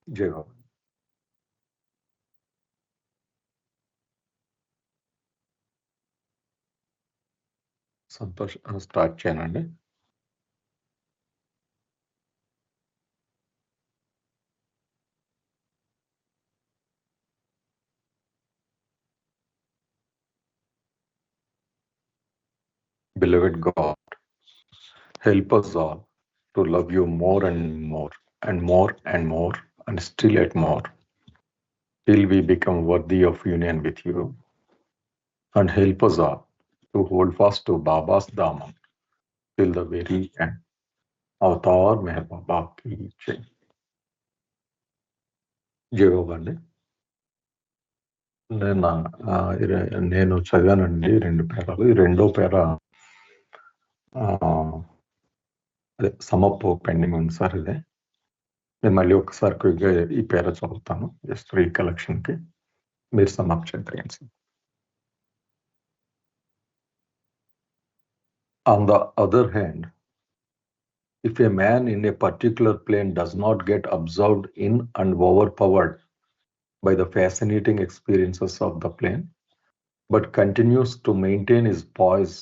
జై బాబా. సంతోష్ స్టార్ట్ చేయనండి. Beloved God, help us all to love you more and more and more and more and still yet more till we become worthy of union with you, and help us all to hold fast to Baba's Daman till the very end. Avatar Meher Baba కి జై. జై బాబా అండి. నేను చదివానండి 2 పేరాలు. ఈ రెండో పేర అదే సమప్పు pending ఉంది సార్. ఇదే నేను మళ్ళీ ఒకసారి క్విక్గా ఈ పేర చదువుతాను, జస్ట్ రీకలెక్షన్కి. మీరు సమప్ చేయండి sir. On the other hand, if a man in a particular plane does not get absorbed in and overpowered by the fascinating experiences of the plane, but continues to maintain his poise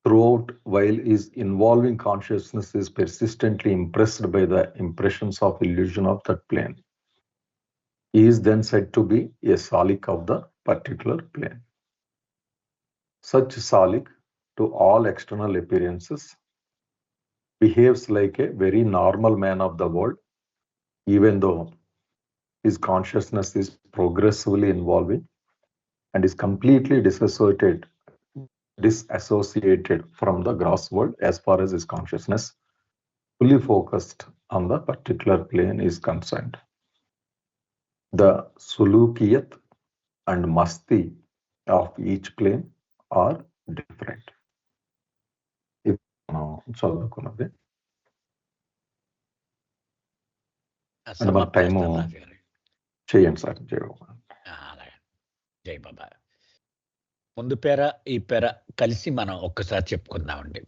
throughout while his involving consciousness is persistently impressed by the impressions of illusion of that plane, he is then said to be a salik of the particular plane. Such salik to all external appearances behaves like a very normal man of the world, even though his consciousness is progressively evolving and is completely disassociated from the gross world as far as his consciousness fully focused on the particular plane is concerned. The sulukiyat and masti of each plane are different. చదువుకున్నది అంటే మన time చేయండి sir. జై బాబా. జై బాబా. ముందు పేర ఈ పేర కలిసి మనం ఒక్కసారి చెప్పుకుందామండి.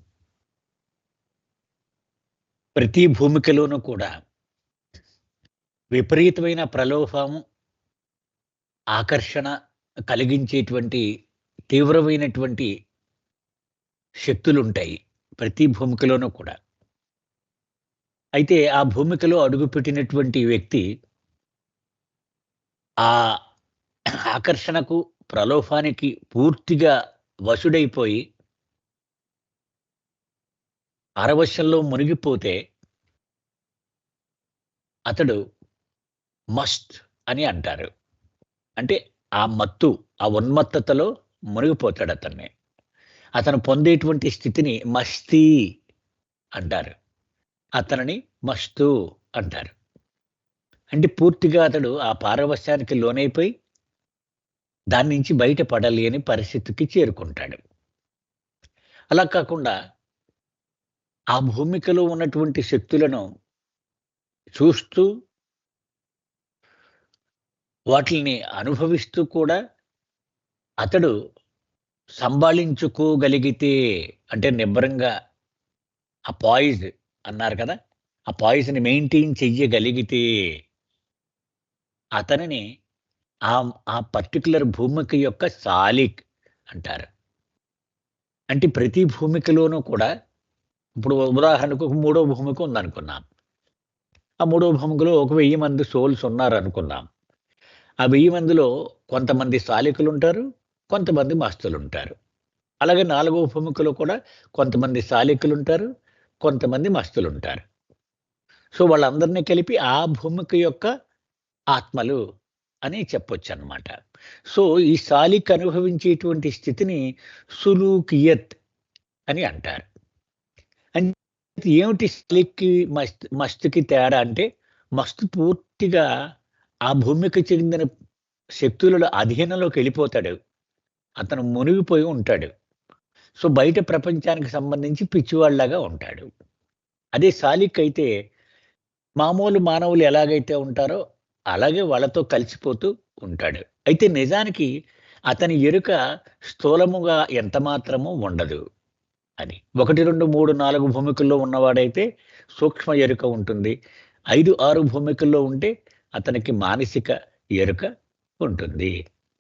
ప్రతి భూమికలోనూ కూడా విపరీతమైన ప్రలోభము, ఆకర్షణ కలిగించేటువంటి తీవ్రమైనటువంటి శక్తులు ఉంటాయి ప్రతి భూమికలోనూ కూడా. అయితే ఆ భూమికలో అడుగుపెట్టినటువంటి వ్యక్తి ఆ ఆకర్షణకు, ప్రలోభానికి పూర్తిగా వశుడైపోయి పరవశంలో మునిగిపోతే అతడు మస్ట్ అని అంటారు. అంటే ఆ మత్తు, ఆ ఉన్మత్తతలో మునిగిపోతాడు అతన్ని. అతను పొందేటువంటి స్థితిని మస్తీ అంటారు, అతనిని మస్తు అంటారు. అంటే పూర్తిగా అతడు ఆ పారవశ్యానికి లోనైపోయి దాని నుంచి బయటపడలేని పరిస్థితికి చేరుకుంటాడు. అలా కాకుండా ఆ భూమికలో ఉన్నటువంటి శక్తులను చూస్తూ వాటిని అనుభవిస్తూ కూడా అతడు సంభాళించుకోగలిగితే, అంటే నిబ్బరంగా ఆ పాయిజ్ అన్నారు కదా, ఆ పాయిజ్ని మెయింటైన్ చెయ్యగలిగితే అతనిని ఆ పర్టికులర్ భూమిక యొక్క సాలిక్ అంటారు. అంటే ప్రతి భూమికలోనూ కూడా, ఇప్పుడు ఉదాహరణకు ఒక 3వ భూమిక ఉందనుకున్నాం. ఆ 3వ భూమికలో 1000 మంది సోల్స్ ఉన్నారనుకున్నాం. ఆ 1000 మందిలో కొంతమంది సాలికులు ఉంటారు, కొంతమంది మస్తులు ఉంటారు. అలాగే 4వ భూమికలో కూడా కొంతమంది సాలికులు ఉంటారు, కొంతమంది మస్తులు ఉంటారు. సో వాళ్ళందరినీ కలిపి ఆ భూమిక యొక్క ఆత్మలు అని చెప్పొచ్చు అన్నమాట. సో ఈ సాలిక్ అనుభవించేటువంటి స్థితిని సులూకియత్ అని అంటారు. అంటే ఏమిటి సాలిక్కి మస్తుకి తేడా అంటే, మస్తు పూర్తిగా ఆ భూమికి చెందిన శక్తుల అధీనంలోకి వెళ్ళిపోతాడు, అతను మునిగిపోయి ఉంటాడు. సో బయట ప్రపంచానికి సంబంధించి పిచ్చివాళ్ళలాగా ఉంటాడు. అదే సాలిక్ అయితే మామూలు మానవులు ఎలాగైతే ఉంటారో అలాగే వాళ్ళతో కలిసిపోతూ ఉంటాడు. అయితే నిజానికి అతని ఎరుక స్థూలముగా ఎంత మాత్రము ఉండదు అని. 1, 2, 3, 4 భూమికల్లో ఉన్నవాడైతే సూక్ష్మ ఎరుక ఉంటుంది. 5-6 భూమికల్లో ఉంటే అతనికి మానసిక ఎరుక ఉంటుంది.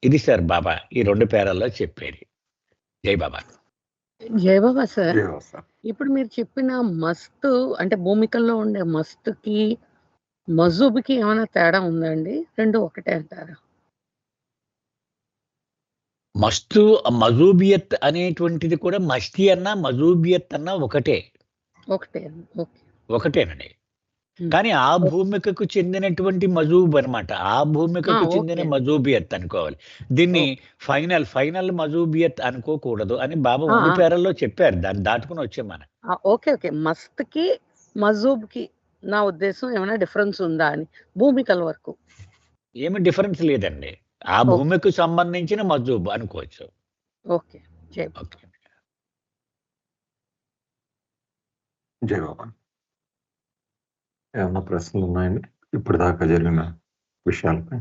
ఇది సార్ బాబా ఈ 2 పేరాల్లో చెప్పేది. జై బాబా. జయబాబా సార్, జై బాబా సార్. ఇప్పుడు మీరు చెప్పిన మస్తు అంటే భూమికల్లో ఉండే మస్తుకి మజూబుకి ఏమైనా తేడా ఉందండి? 2 ఒకటే అంటారా? మస్తు మజూబియత్ అనేటువంటిది కూడా మస్తీ అన్నా మజూబియత్ అన్నా ఒకటే. ఒకటే. ఓకే. ఒకటేనండి. హ్మ్. కానీ ఆ భూమికకు చెందినటువంటి మజూబ్ అనమాట. ఆ భూమికకు చెందిన ఓకే. మజూబియత్ అనుకోవాలి. దీన్ని ఓకే. ఫైనల్ మజూబియత్ అనుకోకూడదు అని బాబా ఆ! 2 ఆ! పేరాల్లో చెప్పారు. దాన్ని దాటుకొని వచ్చాం మనం. ఓకే. ఓకే. మస్త్‌కి, మజూబ్‌కి నా ఉద్దేశం ఏమైనా డిఫరెన్స్ ఉందా అని భూమికల వరకు. ఏమి డిఫరెన్స్ లేదండి. ఆ ఓకే. భూమికి సంబంధించిన మజూబ్ అనుకోవచ్చు. ఓకే. జై బాబా. ఓకే. జై బాబా. ఏమన్నా ప్రశ్నలు ఉన్నాయండి ఇప్పటిదాకా జరిగిన విషయాలపై?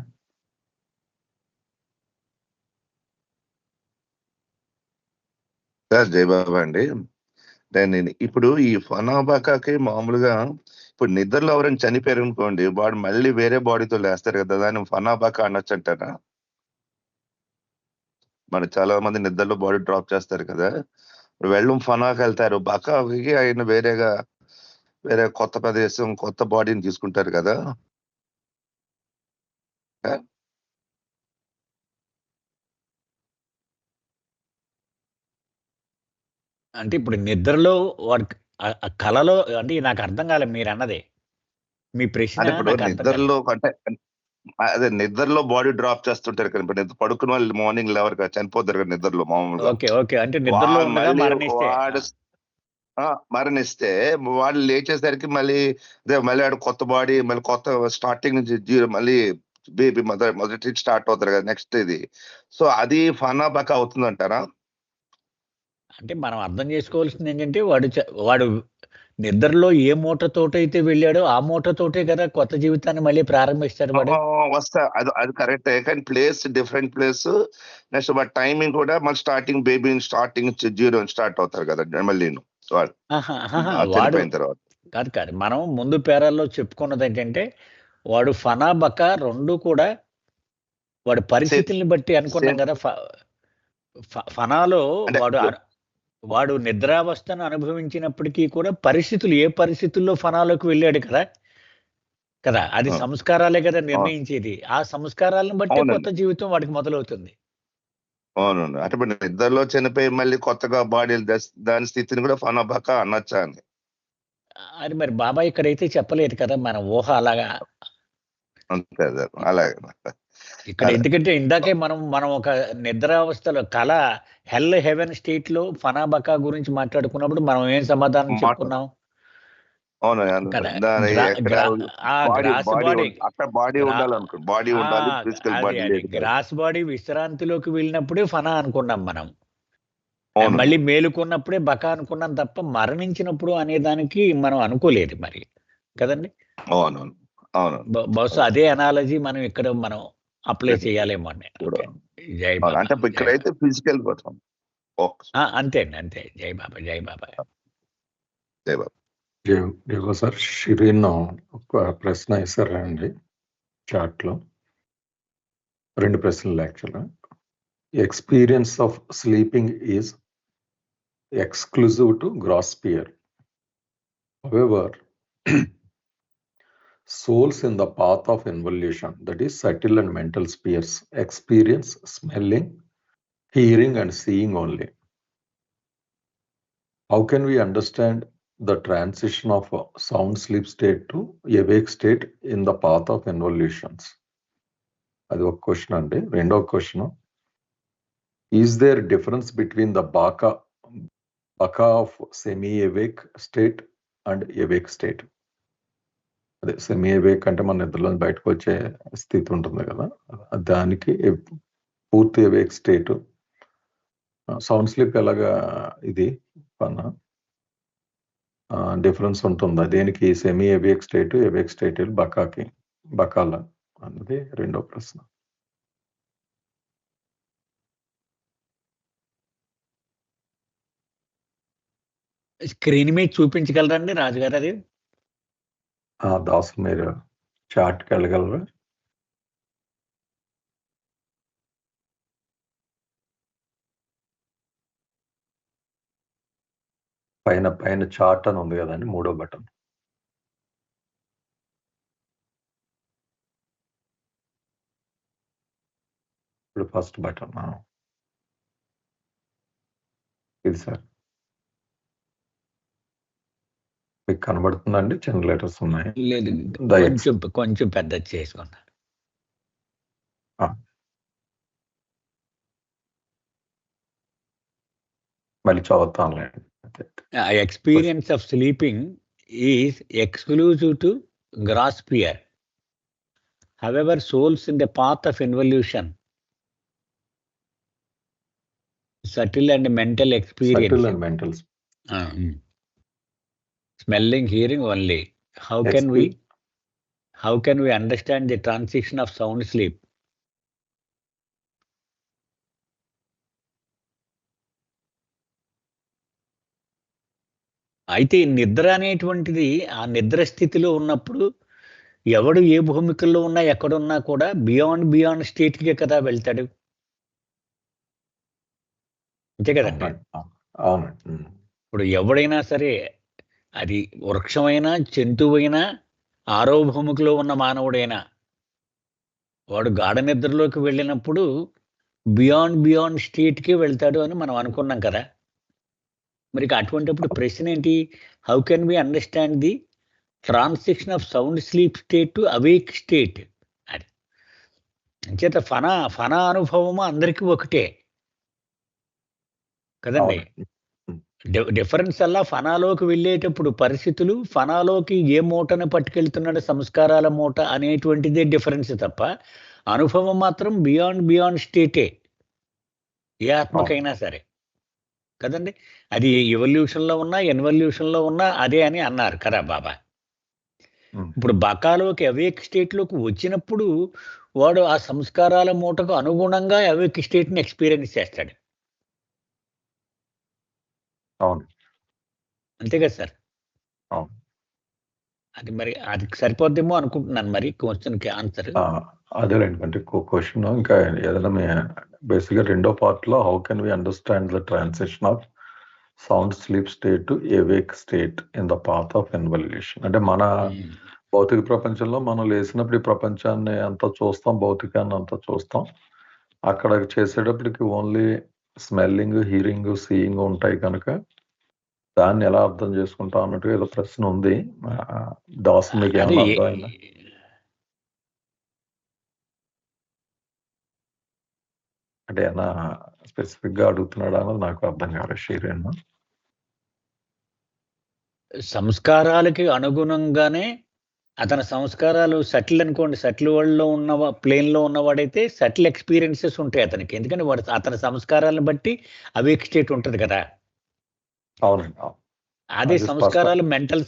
సార్ జై బాబా అండి. నేను ఇప్పుడు ఈ ఫనాబాకాకి మామూలుగా ఇప్పుడు నిద్రలో ఎవరైనా చనిపోయారు అనుకోండి, వాడు మళ్ళీ వేరే బాడీతో లేస్తారు కదా, దాన్ని ఫనాబాకా అనొచ్చు అంటారా? మన చాలా మంది నిద్రలో బాడీ డ్రాప్ చేస్తారు కదా, వెళ్ళం ఫనాకి వెళ్తారు, బకాకి ఆయన వేరే కొత్త ప్రదేశం కొత్త బాడీని తీసుకుంటారు కదా. అంటే ఇప్పుడు నిద్రలో వాడు ఆ కలలో అంటే నాకు అర్థం కాలేదు మీరన్నది. మీ ప్రశ్న అంటే ఇప్పుడు నాకు అర్థం కాలేదు. నిద్రలో అంటే అదే నిద్రలో బాడీ డ్రాప్ చేస్తుంటారు కదా, ఇప్పుడు పడుకున్న వాళ్ళు మార్నింగ్ లేవరు కదా, చనిపోతారు కదా నిద్రలో మామూలుగా. ఓకే. ఓకే. అంటే నిద్రలో వాడు ఉండగా మళ్ళీ మరణిస్తే. మరణిస్తే వాళ్ళు లేచేసరికి మళ్ళీ ఆడు కొత్త బాడీ మళ్ళీ కొత్త స్టార్టింగ్ నుంచి మళ్ళీ బేబీ మొదటి స్టార్ట్ అవుతారు కదా నెక్స్ట్ ఇది. సో అది ఫనాబాకా అవుతుంది అంటారా? అంటే మనం అర్థం చేసుకోవాల్సింది ఏంటంటే వాడు నిద్రలో ఏ మూటతోటైతే వెళ్ళాడో ఆ మూటతోటే కదా కొత్త జీవితాన్ని మళ్ళీ ప్రారంభిస్తాడు వాడు. వస్తా అది కరెక్టే, కానీ ప్లేస్ డిఫరెంట్ ప్లేస్. నెక్స్ట్ వాటి టైమింగ్ కూడా మళ్ళీ స్టార్టింగ్ బేబీ స్టార్టింగ్ 0 స్టార్ట్ అవుతారు కదా మళ్ళీ వాడు వాడు చనిపోయిన తర్వాత. కాదు. మనం ముందు పేరాల్లో చెప్పుకున్నది ఏంటంటే వాడు ఫనాబక 2 కూడా వాడి పరిస్థితుల్ని బట్టి అనుకున్నాం same. కదా. ఫనాలో అంటే వాడు నిద్రావస్థను అనుభవించినప్పటికీ కూడా ఏ పరిస్థితుల్లో ఫనాలోకి వెళ్ళాడు కదా. అది సంస్కారాలే కదా నిర్ణయించేది. ఆ సంస్కారాలను బట్టే అవునండి. కొత్త జీవితం వాడికి మొదలవుతుంది. అవునండి. అంటే ఇప్పుడు నిద్రలో చనిపోయి మళ్ళీ కొత్తగా బాడీలు దాని స్థితిని కూడా ఫనాబాకా అనొచ్చా అని. అది మరి బాబా ఇక్కడైతే చెప్పలేదు కదా. మన ఊహ అలాగా. అంతే అలాగే. ఇక్కడ ఎందుకంటే ఇందాకే మనం ఒక నిద్రావస్థలో హెల్ హెవెన్ స్టేట్ లో ఫనాబకా గురించి మాట్లాడుకున్నప్పుడు మనం ఏం సమాధానం చెప్పుకున్నాం కదా. అక్కడ బాడీ ఉండాలనుకో, బాడీ ఉండాలి, ఫిజికల్ బాడీ లేదు. గ్రాస్ బాడీ విశ్రాంతిలోకి వెళ్ళినప్పుడే ఫనా అనుకున్నాం మనం. అవును. మళ్ళీ మేలుకున్నప్పుడే బకా అనుకున్నాం తప్ప మరణించినప్పుడు అనే దానికి మనం అనుకోలేదు మరి కదండి. అవును. బహుశా అదే అనాలజీ మనం ఇక్కడ అప్లై చేయాలేమో అండి. జై బాబా. అంటే ఇక్కడైతే ఫిజికల్ కోసం అంతే అండి. జై బాబా. జై బాబా. జై బాబా. జై సార్. షిరీన్ ఒక ప్రశ్న ఇస్తారండి చాట్ లో. 2 ప్రశ్నలు యాక్చువల్గా. Experience of sleeping is exclusive to gross sphere. However, souls in the path of involution, that is subtle and mental spheres, experience smelling, hearing and seeing only. How can we understand the transition of a sound sleep state to awake state in the path of involutions? That's one question. And second question, is there a difference between the baka of semi-awake state and awake state? అదే semi awake అంటే మన నిద్రలో బయటకు వచ్చే స్థితి ఉంటుంది కదా, దానికి పూర్తి అవేక్ స్టేట్ సౌండ్ స్లీప్ ఎలాగా ఇది డిఫరెన్స్ ఉంటుందా? దేనికి సెమీ అవేక్ స్టేట్ బకాల అన్నది రెండో ప్రశ్న. స్క్రీన్ మీద చూపించగలరండి రాజుగారు అది? దాసు మీరు చాట్కి వెళ్ళగలరా? పైన చార్ట్ అని ఉంది కదండి, 3వ బటన్. ఇప్పుడు ఫస్ట్ బటన్ ఇది సార్. మీకు కనబడుతుందండి? చిన్న లెటర్స్ ఉన్నాయి. లేదు, కొంచెం పెద్ద చేసుకున్నా. మళ్ళీ చదువుతానులే. Experience of sleeping is exclusive to gross fear. However, souls in the path of involution, subtle and mental experience. Subtle and mental. Smelling, hearing only. How can we understand the transition of sound sleep? అయితే నిద్ర అనేటువంటిది ఆ నిద్ర స్థితిలో ఉన్నప్పుడు ఎవడు ఏ భూమికల్లో ఉన్నా ఎక్కడున్నా కూడా బియాండ్ స్టేట్కే కదా వెళ్తాడు. అంతే కదండి. ఇప్పుడు ఎవడైనా సరే, అది వృక్షమైనా జంతువైనా, ఆరో భూమికలో ఉన్న మానవుడైనా, వాడు గాఢ నిద్రలోకి వెళ్ళినప్పుడు బియాండ్ స్టేట్కే వెళ్తాడు అని మనం అనుకున్నాం కదా. మరి అటువంటిప్పుడు ప్రశ్న ఏంటి? How can we understand the transition of sound sleep state to awake state? అది అంచేత ఫనా అనుభవము అందరికీ ఒకటే కదండి. డిఫరెన్స్ అలా ఫనాలోకి వెళ్ళేటప్పుడు పరిస్థితులు, ఫనాలోకి ఏ మూటను పట్టుకెళ్తున్నాడు, సంస్కారాల మూట అనేటువంటిదే డిఫరెన్స్ తప్ప అనుభవం మాత్రం బియాండ్ స్టేటే ఏ ఆత్మకైనా సరే కదండి. అది ఎవల్యూషన్లో ఉన్నా ఎన్వల్యూషన్లో ఉన్నా అదే అని అన్నారు కదా బాబా. ఇప్పుడు బకాలోకి అవేక్ స్టేట్లోకి వచ్చినప్పుడు వాడు ఆ సంస్కారాల మూటకు అనుగుణంగా అవేక్ స్టేట్ని ఎక్స్పీరియన్స్ చేస్తాడు. అవును, అంతే కదా సార్. అది మరి అది సరిపోద్దేమో అనుకుంటున్నాను. మరి క్వశ్చన్కి ఆన్సర్ అదేలేండి. అంటే క్వశ్చన్ ఇంకా ఏదైనా బేసిక్గా రెండో పార్ట్ లో how can we understand the transition of sound sleep state to awake state in the path of involution. అంటే మన భౌతిక ప్రపంచంలో మనం లేచినప్పుడు ఈ ప్రపంచాన్ని అంతా చూస్తాం, భౌతికాన్ని అంతా చూస్తాం. అక్కడ చేసేటప్పటికి ఓన్లీ స్మెల్లింగ్, హీరింగ్, సీయింగ్ ఉంటాయి కనుక దాన్ని ఎలా అర్థం చేసుకుంటాం అన్నట్టుగా ఏదో ప్రశ్న ఉంది. దాసు మీకు ఏమన్నా అర్థమైందా? అంటే ఏమన్నా స్పెసిఫిక్ గా అడుగుతున్నాడా అన్నది నాకు అర్థం కాలేదు. శ్రీరేణ్, సంస్కారాలకి అనుగుణంగానే అతని సంస్కారాలు సటిల్ అనుకోండి, సటిల్ వరల్డ్లో ఉన్న ప్లేన్లో ఉన్నవాడైతే సటిల్ ఎక్స్పీరియన్సెస్ ఉంటాయి అతనికి. ఎందుకంటే వాడు అతని సంస్కారాలను బట్టి అవేక్ స్టేట్ ఉంటుంది కదా. అవునండి. అదే సంస్కారాలు మెంటల్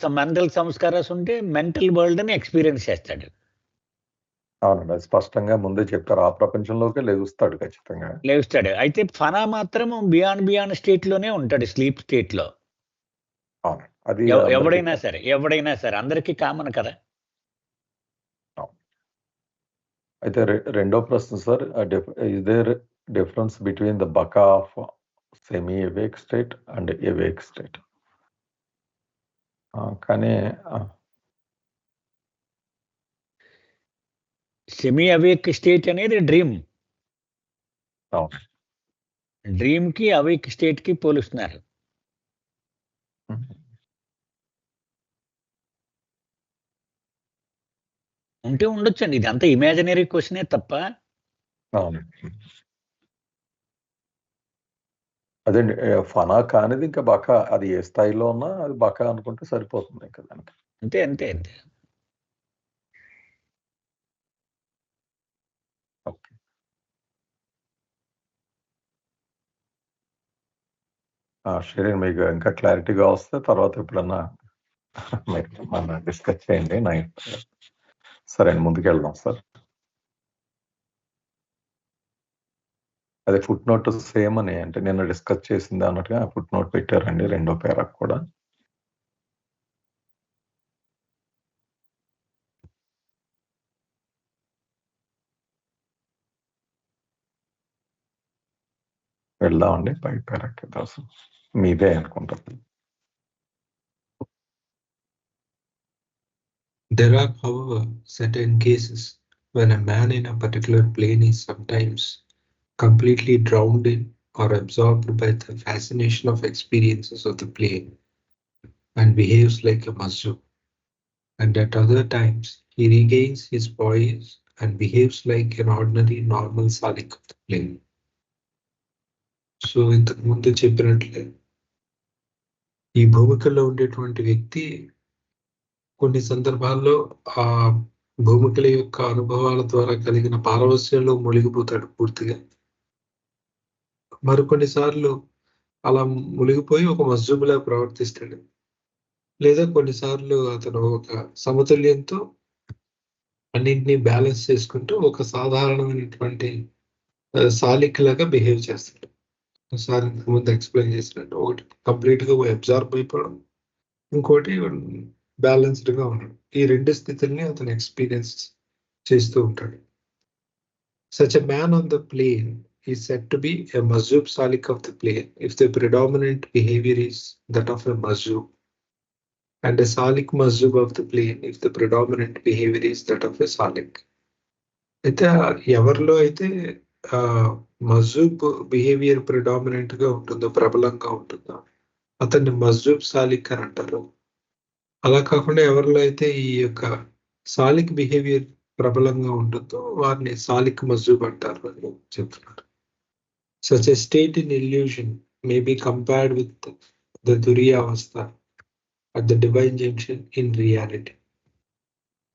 సంస్కారాలు ఉంటే మెంటల్ వరల్డ్ని ఎక్స్పీరియన్స్ చేస్తాడు. అవునండి, అది స్పష్టంగా ముందే చెప్పారు. ఆ ప్రపంచంలోకే లేగుస్తాడు, ఖచ్చితంగా లేస్తాడు. అయితే ఫనా మాత్రం బియాండ్ స్టేట్ లోనే ఉంటాడు, స్లీప్ స్టేట్ లో. అది ఎవడైనా సరే అందరికీ కామన్ కదా. అయితే రెండో ప్రశ్న sir, is there difference between the బకా of semi awake state and awake state? కానీ సెమీ అవేక్ స్టేట్ అనేది డ్రీమ్. డ్రీమ్ కి అవేక్ స్టేట్ కి పోలుస్తున్నారు. ఉంటే ఉండొచ్చండి, ఇది అంతా ఇమాజినరీ క్వశ్చనే తప్ప. అదేండి, ఫనా కానిది ఇంకా బకా, అది ఏ స్థాయిలో ఉన్నా అది బకా అనుకుంటే సరిపోతుంది ఇంకా దానికి. అంతే. ఓకే, శ్రీరేణ్ మీకు ఇంకా క్లారిటీగా వస్తే తర్వాత ఎప్పుడన్నా మనం డిస్కస్ చేయండి. సరే అండి, ముందుకెళ్దాం సార్. అదే ఫుట్ నోట్ సేమ్ అని, అంటే నిన్న డిస్కస్ చేసింది అన్నట్టుగా ఫుట్ నోట్ పెట్టారండి రెండో పేరాకు కూడా. వెళ్దామండి పై పేరకి దాసు మీదే అనుకుంటారు. There are, however, certain cases when a man in a particular plane is sometimes completely drowned in or absorbed by the fascination of experiences of the plane and behaves like a Majnun. And at other times, he regains his poise and behaves like an ordinary normal salik of the plane. So ఇంతకు ముందు చెప్పినట్లే ఈ భూమికలో ఉండేటువంటి వ్యక్తి కొన్ని సందర్భాల్లో ఆ భూమికల యొక్క అనుభవాల ద్వారా కలిగిన పారవస్యంలో మునిగిపోతాడు పూర్తిగా. మరికొన్నిసార్లు అలా మునిగిపోయి ఒక మజ్జుబులా ప్రవర్తిస్తాడు. లేదా కొన్నిసార్లు అతను ఒక సమతుల్యంతో అన్నింటినీ బ్యాలెన్స్ చేసుకుంటూ ఒక సాధారణమైనటువంటి సాలిక్ లాగా బిహేవ్ చేస్తాడు. ఒకసారి ముందు ఎక్స్ప్లెయిన్ చేసినట్టు ఒకటి కంప్లీట్ గా అబ్జార్బ్ అయిపోవడం, ఇంకోటి బ్యాలెన్స్డ్ గా ఉండడం. ఈ రెండు స్థితుల్ని అతను ఎక్స్పీరియన్స్ చేస్తూ ఉంటాడు. Such a man on the plane is said to be a Majzub Salik of the plane if the predominant behavior is that of a Majzub, and a Salik Majzub of the plane if the predominant behavior is that of a Salik. అయితే ఎవరిలో అయితే మజ్జూబ్ behaviour predominant గా ఉంటుందో, ప్రబలంగా ఉంటుందో అతన్ని మజ్జూబ్ సాలిక్ అని అంటారు. అలా కాకుండా ఎవరిలో అయితే ఈ యొక్క సాలిక్ బిహేవియర్ ప్రబలంగా ఉంటుందో వారిని సాలిక్ మజ్జూబ్ అంటారు అని చెప్తున్నారు. Such a state in illusion may be compared with the Turiya Avastha at the divine junction in reality.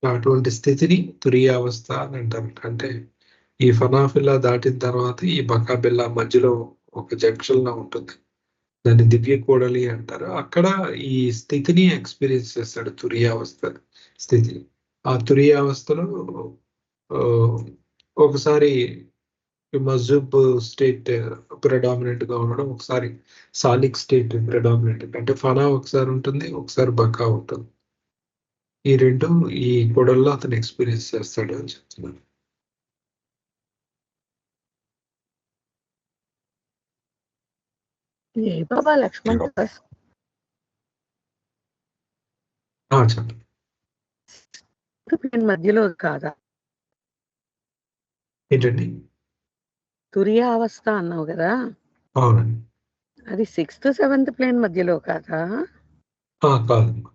అటువంటి స్థితిని తురియా అవస్థ అని అంటారు. అంటే ఈ ఫనాఫిల్లా దాటిన తర్వాత ఈ బకాబిల్లా మధ్యలో ఒక జంక్షన్ లా ఉంటుంది, దాన్ని దివ్య కూడలి అంటారు. అక్కడ ఈ స్థితిని ఎక్స్పీరియన్స్ చేస్తాడు, తురియా అవస్థ స్థితిని. ఆ తురియా అవస్థలో ఒకసారి మజ్జూబ్ స్టేట్ ప్రెడామినెంట్ గా ఉండడం, ఒకసారి సాలిక్ స్టేట్ ప్రెడామినెంట్, అంటే ఫనా ఒకసారి ఉంటుంది, ఒకసారి బకా ఉంటుంది. ఈ రెండు ఈ కూడల్లో అతను ఎక్స్పీరియన్స్ చేస్తాడు అని చెప్తున్నాను. బాబా లక్ష్మణ్ దాస్ చెప్పండి. మధ్యలో కాదా ఏంటండి? తురియా అవస్థ అన్నావు కదా, అవునండి. అది 6th 7th ప్లేన్ మధ్యలో కాదా? కాదమ్మా.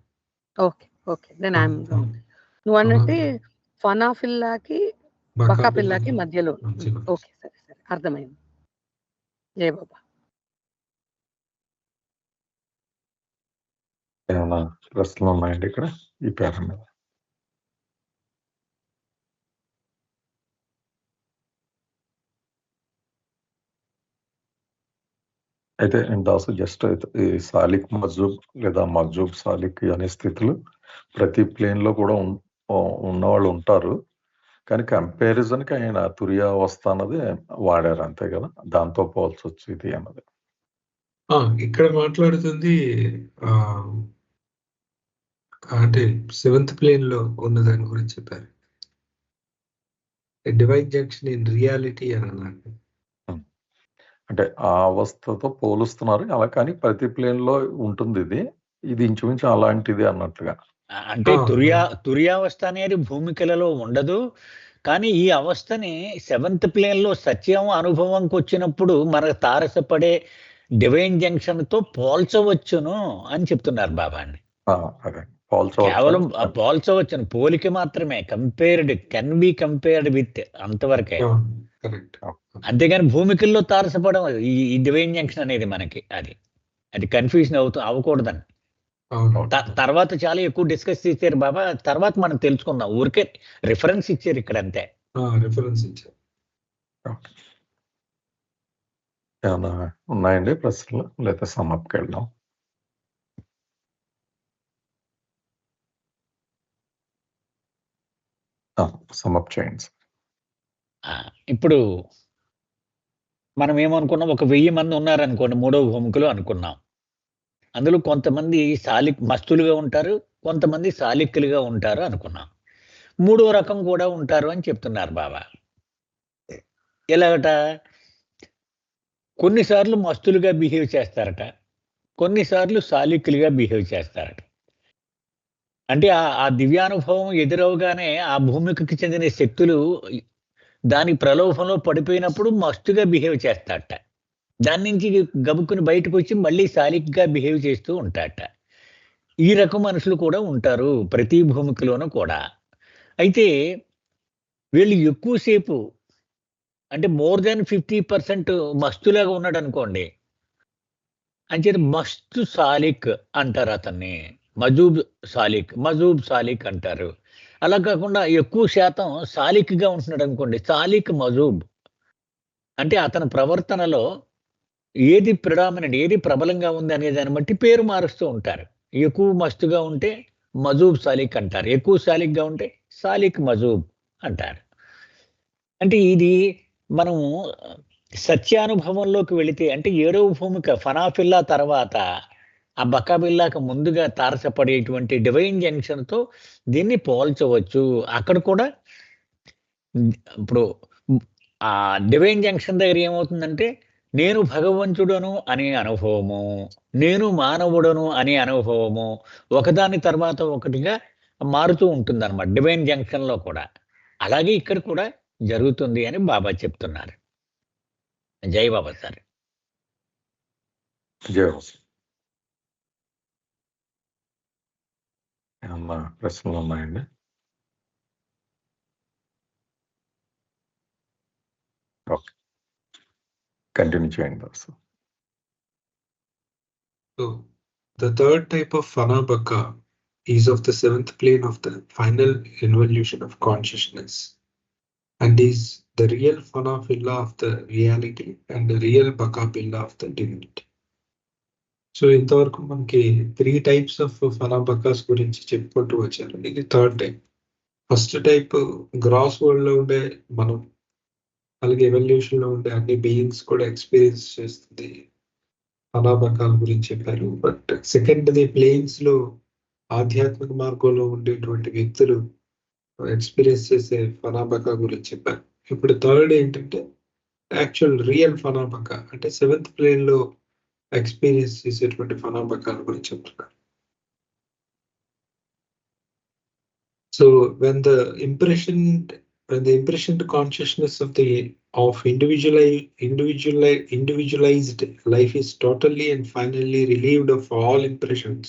Okay okay, then I'm wrong. నువ్వు అన్నట్టే ఫనా పిల్లాకి బకా పిల్లాకి మధ్యలో. ఓకే, సరే సరే, అర్థమైంది. జయ బాబా. ఏమైనా ప్రశ్నలు ఉన్నాయండి ఇక్కడ ఈ పేరు మీద? అయితే దాసు జస్ట్ ఈ సాలిక్ మజ్జూబ్ లేదా మజ్జూబ్ సాలిక్ అనే స్థితులు ప్రతి ప్లేన్ లో కూడా ఉన్నవాళ్ళు ఉంటారు. కానీ కంపారిజన్ కి ఆయన తురియా అవస్థ అన్నది వాడారు అంతే కదా, దాంతో పోల్చొచ్చు ఇది అన్నది. ఇక్కడ మాట్లాడుతుంది అంటే 7th ప్లేన్ లో ఉన్న దాని గురించి చెప్పారు. డివైన్ జంక్షన్ ఇన్ రియాలిటీ అని అన్నాడు. అంటే ఆ అవస్థతో పోలుస్తున్నారు అలా, కానీ ప్రతి ప్లేన్ లో ఉంటుంది ఇది ఇంచుమించు అలాంటిది అన్నట్లుగా. అంటే తుర్యావస్థ అనేది భూమికలలో ఉండదు, కానీ ఈ అవస్థని 7th ప్లేన్ లో సత్యం అనుభవంకి వచ్చినప్పుడు మనకు తారసపడే డివైన్ జంక్షన్ తో పోల్చవచ్చును అని చెప్తున్నారు బాబా అండి. కేవలం పోల్చవచ్చును, పోలిక మాత్రమే, కెన్ బి కంపేర్డ్ విత్ అంతవరకే. అంతేగాని భూమికల్లో తారసపడం ఈ డివైన్ జంక్షన్ అనేది మనకి అది కన్ఫ్యూజన్ అవ్వకూడదని తర్వాత చాలా ఎక్కువ డిస్కస్ చేశారు బాబా. తర్వాత మనం తెలుసుకుందాం, ఊరికే రిఫరెన్స్ ఇచ్చారు ఇక్కడ అంతే. ఏమన్నా ఉన్నాయండి ప్రశ్నలు, లేదా సమాప్కి వెళ్దాం? సమాప్ చేయండి. ఇప్పుడు మనం ఏమనుకున్నాం, ఒక 1000 మంది ఉన్నారనుకోండి, 3వ భూమికలో అనుకున్నాం. అందులో కొంతమంది మస్తులుగా ఉంటారు, కొంతమంది సాలిక్కులుగా ఉంటారు అనుకున్నాం. 3వ రకం కూడా ఉంటారు అని చెప్తున్నారు బాబా. ఎలాగట? కొన్నిసార్లు మస్తులుగా బిహేవ్ చేస్తారట, కొన్నిసార్లు సాలికులుగా బిహేవ్ చేస్తారట. అంటే ఆ దివ్యానుభవం ఎదురవగానే ఆ భూమికకి చెందిన శక్తులు దాని ప్రలోభంలో పడిపోయినప్పుడు మస్తుగా బిహేవ్ చేస్తారట. దాని నుంచి గబుక్కుని బయటకొచ్చి మళ్ళీ సాలిక్‌గా బిహేవ్ చేస్తూ ఉంటారట. ఈ రకం మనుషులు కూడా ఉంటారు ప్రతి భూమికలోనూ కూడా. అయితే వీళ్ళు ఎక్కువ సేపు అంటే మోర్ దాన్ 50% మస్తులాగా ఉన్నాడనుకోండి, అంచేత మస్తు సాలిక్ అంటారు అతన్ని. మజూబ్ సాలిక్ అంటారు. అలా కాకుండా ఎక్కువ శాతం సాలిక్‌గా ఉంటున్నాడనుకోండి, సాలిక్ మజూబ్. అంటే అతని ప్రవర్తనలో ఏది ప్రిడామినెంట్, ఏది ప్రబలంగా ఉంది అనే దాన్ని బట్టి పేరు మారుస్తూ ఉంటారు. ఎక్కువ మస్తుగా ఉంటే మజూబ్ సాలిక్ అంటారు. ఎక్కువ సాలిక్‌గా ఉంటే సాలిక్ మజూబ్ అంటారు. అంటే ఇది మనము సత్యానుభవంలోకి వెళితే అంటే ఏడవ భూమిక ఫనాఫిల్లా తర్వాత ఆ బకాబిల్లాకు ముందుగా తారసపడేటువంటి డివైన్ జంక్షన్‌తో దీన్ని పోల్చవచ్చు. అక్కడ కూడా ఇప్పుడు ఆ డివైన్ జంక్షన్ దగ్గర ఏమవుతుందంటే నేను భగవంతుడను అనే అనుభవము, నేను మానవుడను అనే అనుభవము ఒకదాని తర్వాత ఒకటిగా మారుతూ ఉంటుందన్నమాట డివైన్ జంక్షన్‌లో కూడా. అలాగే ఇక్కడ కూడా జరుగుతుంది అని బాబా చెప్తున్నారు. జై బాబా సార్. జై బాబా. ఏమన్నా ప్రశ్నలు ఉన్నాయండి? ఓకే, కంటిన్యూ చేయండి బాబు. So the third type of Fanabaka is of the seventh plane of the final involution of consciousness and is the real Fanafilla of the reality and the real Bakapilla of the divinity. So ఇంతవరకు మనకి 3 types of ఫనాబకాస్ గురించి చెప్పుకుంటూ వచ్చారు. ఇది third type. First type gross world లో ఉండే మనం, అలాగే ఎవల్యూషన్ లో ఉండే అన్ని బీయింగ్స్ కూడా ఎక్స్పీరియన్స్ చేస్తుంది ఫనాబకాల గురించి చెప్పారు. బట్ సెకండ్ ది ప్లేన్స్ లో ఆధ్యాత్మిక మార్గంలో ఉండేటువంటి వ్యక్తులు ఎక్స్పీరియన్స్ చేసే ఫనాబకా గురించి చెప్పారు. ఇప్పుడు థర్డ్ ఏంటంటే యాక్చువల్ రియల్ ఫనాబకా, అంటే సెవెంత్ ప్లేన్ లో ఎక్స్పీరియన్స్ చేసేటువంటి ఫనాబకాల గురించి చెప్తున్నారు. So when the impressioned consciousness of individualized life is totally and finally relieved of all impressions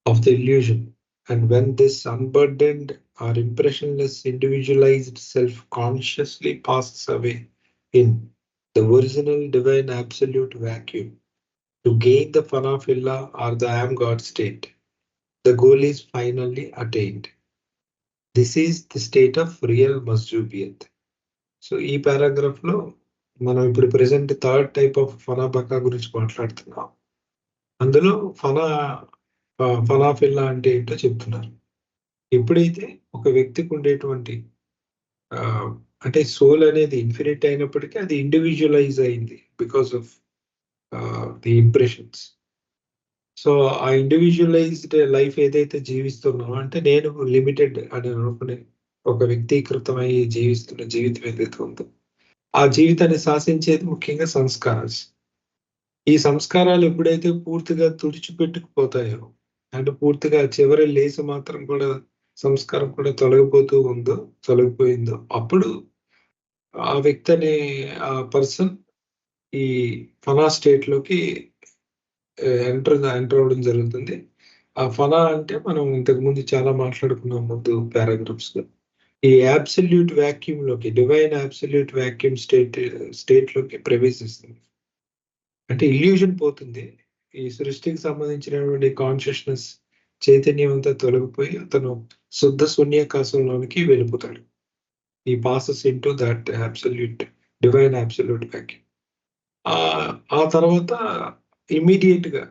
of the illusion, and when this unburdened or impressionless individualized self consciously passes away in the original divine absolute vacuum to gain the Fanafilla or the I am God state, the goal is finally attained. This is the state of real మస్జూబియత్. So ఈ paragraph లో మనం ఇప్పుడు present third type of ఫనాబకా గురించి మాట్లాడుతున్నాం. అందులో ఫనాఫిల్లా అంటే ఏంటో చెప్తున్నారు. ఎప్పుడైతే ఒక వ్యక్తికి ఉండేటువంటి అంటే సోల్ అనేది ఇన్ఫినిట్ అయినప్పటికీ అది ఇండివిజువలైజ్ అయింది because of the impressions. So ఆ ఇండివిజువలైజ్డ్ లైఫ్ ఏదైతే జీవిస్తున్నామో, అంటే నేను లిమిటెడ్ అని అనుకునే ఒక వ్యక్తీకృతమై జీవిస్తున్న జీవితం ఏదైతే ఉందో ఆ జీవితాన్ని శాసించేది ముఖ్యంగా సంస్కారాలు. ఈ సంస్కారాలు ఎప్పుడైతే పూర్తిగా తుడిచిపెట్టుకుపోతాయో, అంటే పూర్తిగా చివరి లేసి మాత్రం కూడా సంస్కారం కూడా తొలగిపోయిందో అప్పుడు ఆ వ్యక్తి అనే ఆ పర్సన్ ఈ ఫనా స్టేట్ లోకి ఎంటర్ అవ్వడం జరుగుతుంది. ఆ ఫనా అంటే మనం ఇంతకు ముందు చాలా మాట్లాడుకున్నాం ముందు పారాగ్రాఫ్స్ లో. ఈ అబ్సల్యూట్ వాక్యూమ్ లోకి, డివైన్ అబ్సల్యూట్ వాక్యూమ్ స్టేట్ లోకి ప్రవేశిస్తుంది. అంటే ఇల్యూజన్ పోతుంది. ఈ సృష్టికి సంబంధించినటువంటి కాన్షియస్నెస్ చైతన్యం అంతా తొలగిపోయి అతను శుద్ధ శూన్యాకాశంలోనికి వెళ్ళిపోతాడు. ఈ passes into that absolute divine absolute vacuum. ఆ తర్వాత ఇమీడియట్ గా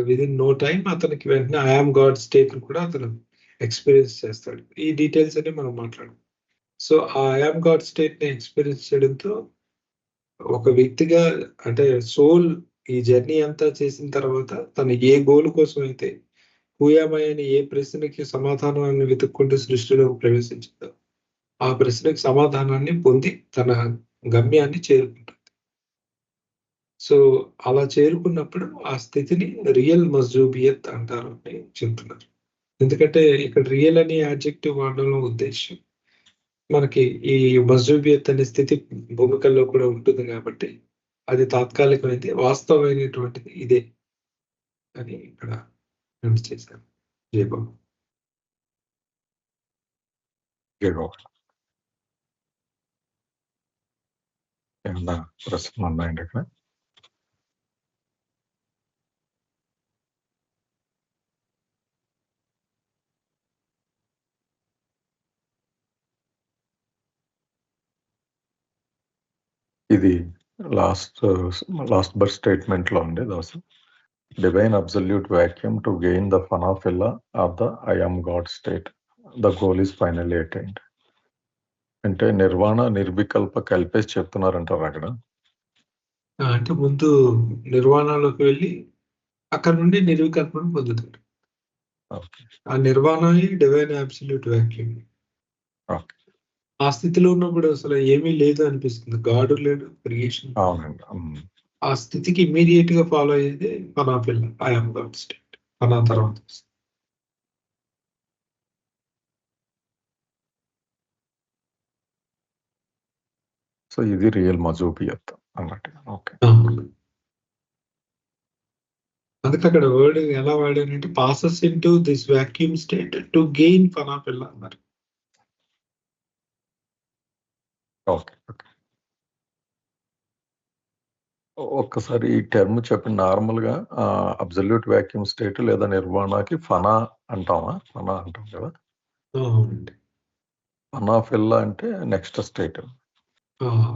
విదిన్ నో టైం అతనికి వెంటనే ఐఆమ్ గాడ్ స్టేట్ కూడా అతను ఎక్స్పీరియన్స్ చేస్తాడు. ఈ డీటెయిల్స్ అన్ని మనం మాట్లాడు. సో ఆ ఐఆమ్ గాడ్ స్టేట్ ని ఎక్స్పీరియన్స్ చేయడంతో ఒక వ్యక్తిగా, అంటే సోల్ ఈ జర్నీ అంతా చేసిన తర్వాత తను ఏ గోల్ కోసం అయితే హూయామయ్యని ఏ ప్రశ్నకి సమాధానాన్ని వెతుక్కుంటూ సృష్టిలోకి ప్రవేశించిందో ఆ ప్రశ్నకి సమాధానాన్ని పొంది తన గమ్యాన్ని చేరుకుంటుంది. సో అలా చేరుకున్నప్పుడు ఆ స్థితిని రియల్ మజ్జూబియత్ అంటారు అని చెప్తున్నారు. ఎందుకంటే ఇక్కడ రియల్ అనే యాడ్జెక్టివ్ వాడడంలో ఉద్దేశం మనకి ఈ మజ్జూబియత్ అనే స్థితి భూమికల్లో కూడా ఉంటుంది కాబట్టి అది తాత్కాలికమైంది, వాస్తవమైనటువంటిది ఇదే అని ఇక్కడ చేశారు. జయబాబు. ఏమన్నా ప్రశ్నలు ఉన్నాయండి ఇక్కడ? ఇది లాస్ట్ బర్ స్టేట్మెంట్ లో ఉంది దాసు. Divine absolute vacuum to gain the ఫనాఫిల్లా of the I am God state. The goal is finally attained. అంటే నిర్వాణ నిర్వికల్ప కలిపేసి చెప్తున్నారంటారు అక్కడ. అంటే ముందు నిర్వాణలోకి వెళ్ళి అక్కడ నుండి నిర్వికల్పన పొందుతాడు. ఆ నిర్వాణ డివైన్ అబ్సల్యూట్ వాక్యూమ్. ఆ స్థితిలో ఉన్నప్పుడు అసలు ఏమీ లేదు అనిపిస్తుంది, గాడు లేడు, క్రియేషన్. అవునండి. ఆ స్థితికి ఇమీడియట్ గా ఫాలో అయ్యేది ఫనాఫిల్లా, ఐ ఆమ్ గాడ్ స్టేట్. ఫనా తర్వాత సో ఇది రియల్ మజూబియత్ అన్నట్టు. ఓకే. అందుకే అక్కడ వర్డ్ ఎలా వాడానంటే passes into this vacuum state to gain ఫనాఫిల్లా అన్నారు. ఓకే. ఓకే. ఒక్కసారి ఈ టర్మ్ చెప్పండి. నార్మల్ గా అబ్సల్యూట్ వాక్యూమ్ స్టేట్ లేదా నిర్వాణకి ఫనా అంటామా? ఫనా అంటాం కదా. అవునండి. ఫనాఫిల్లా అంటే next state.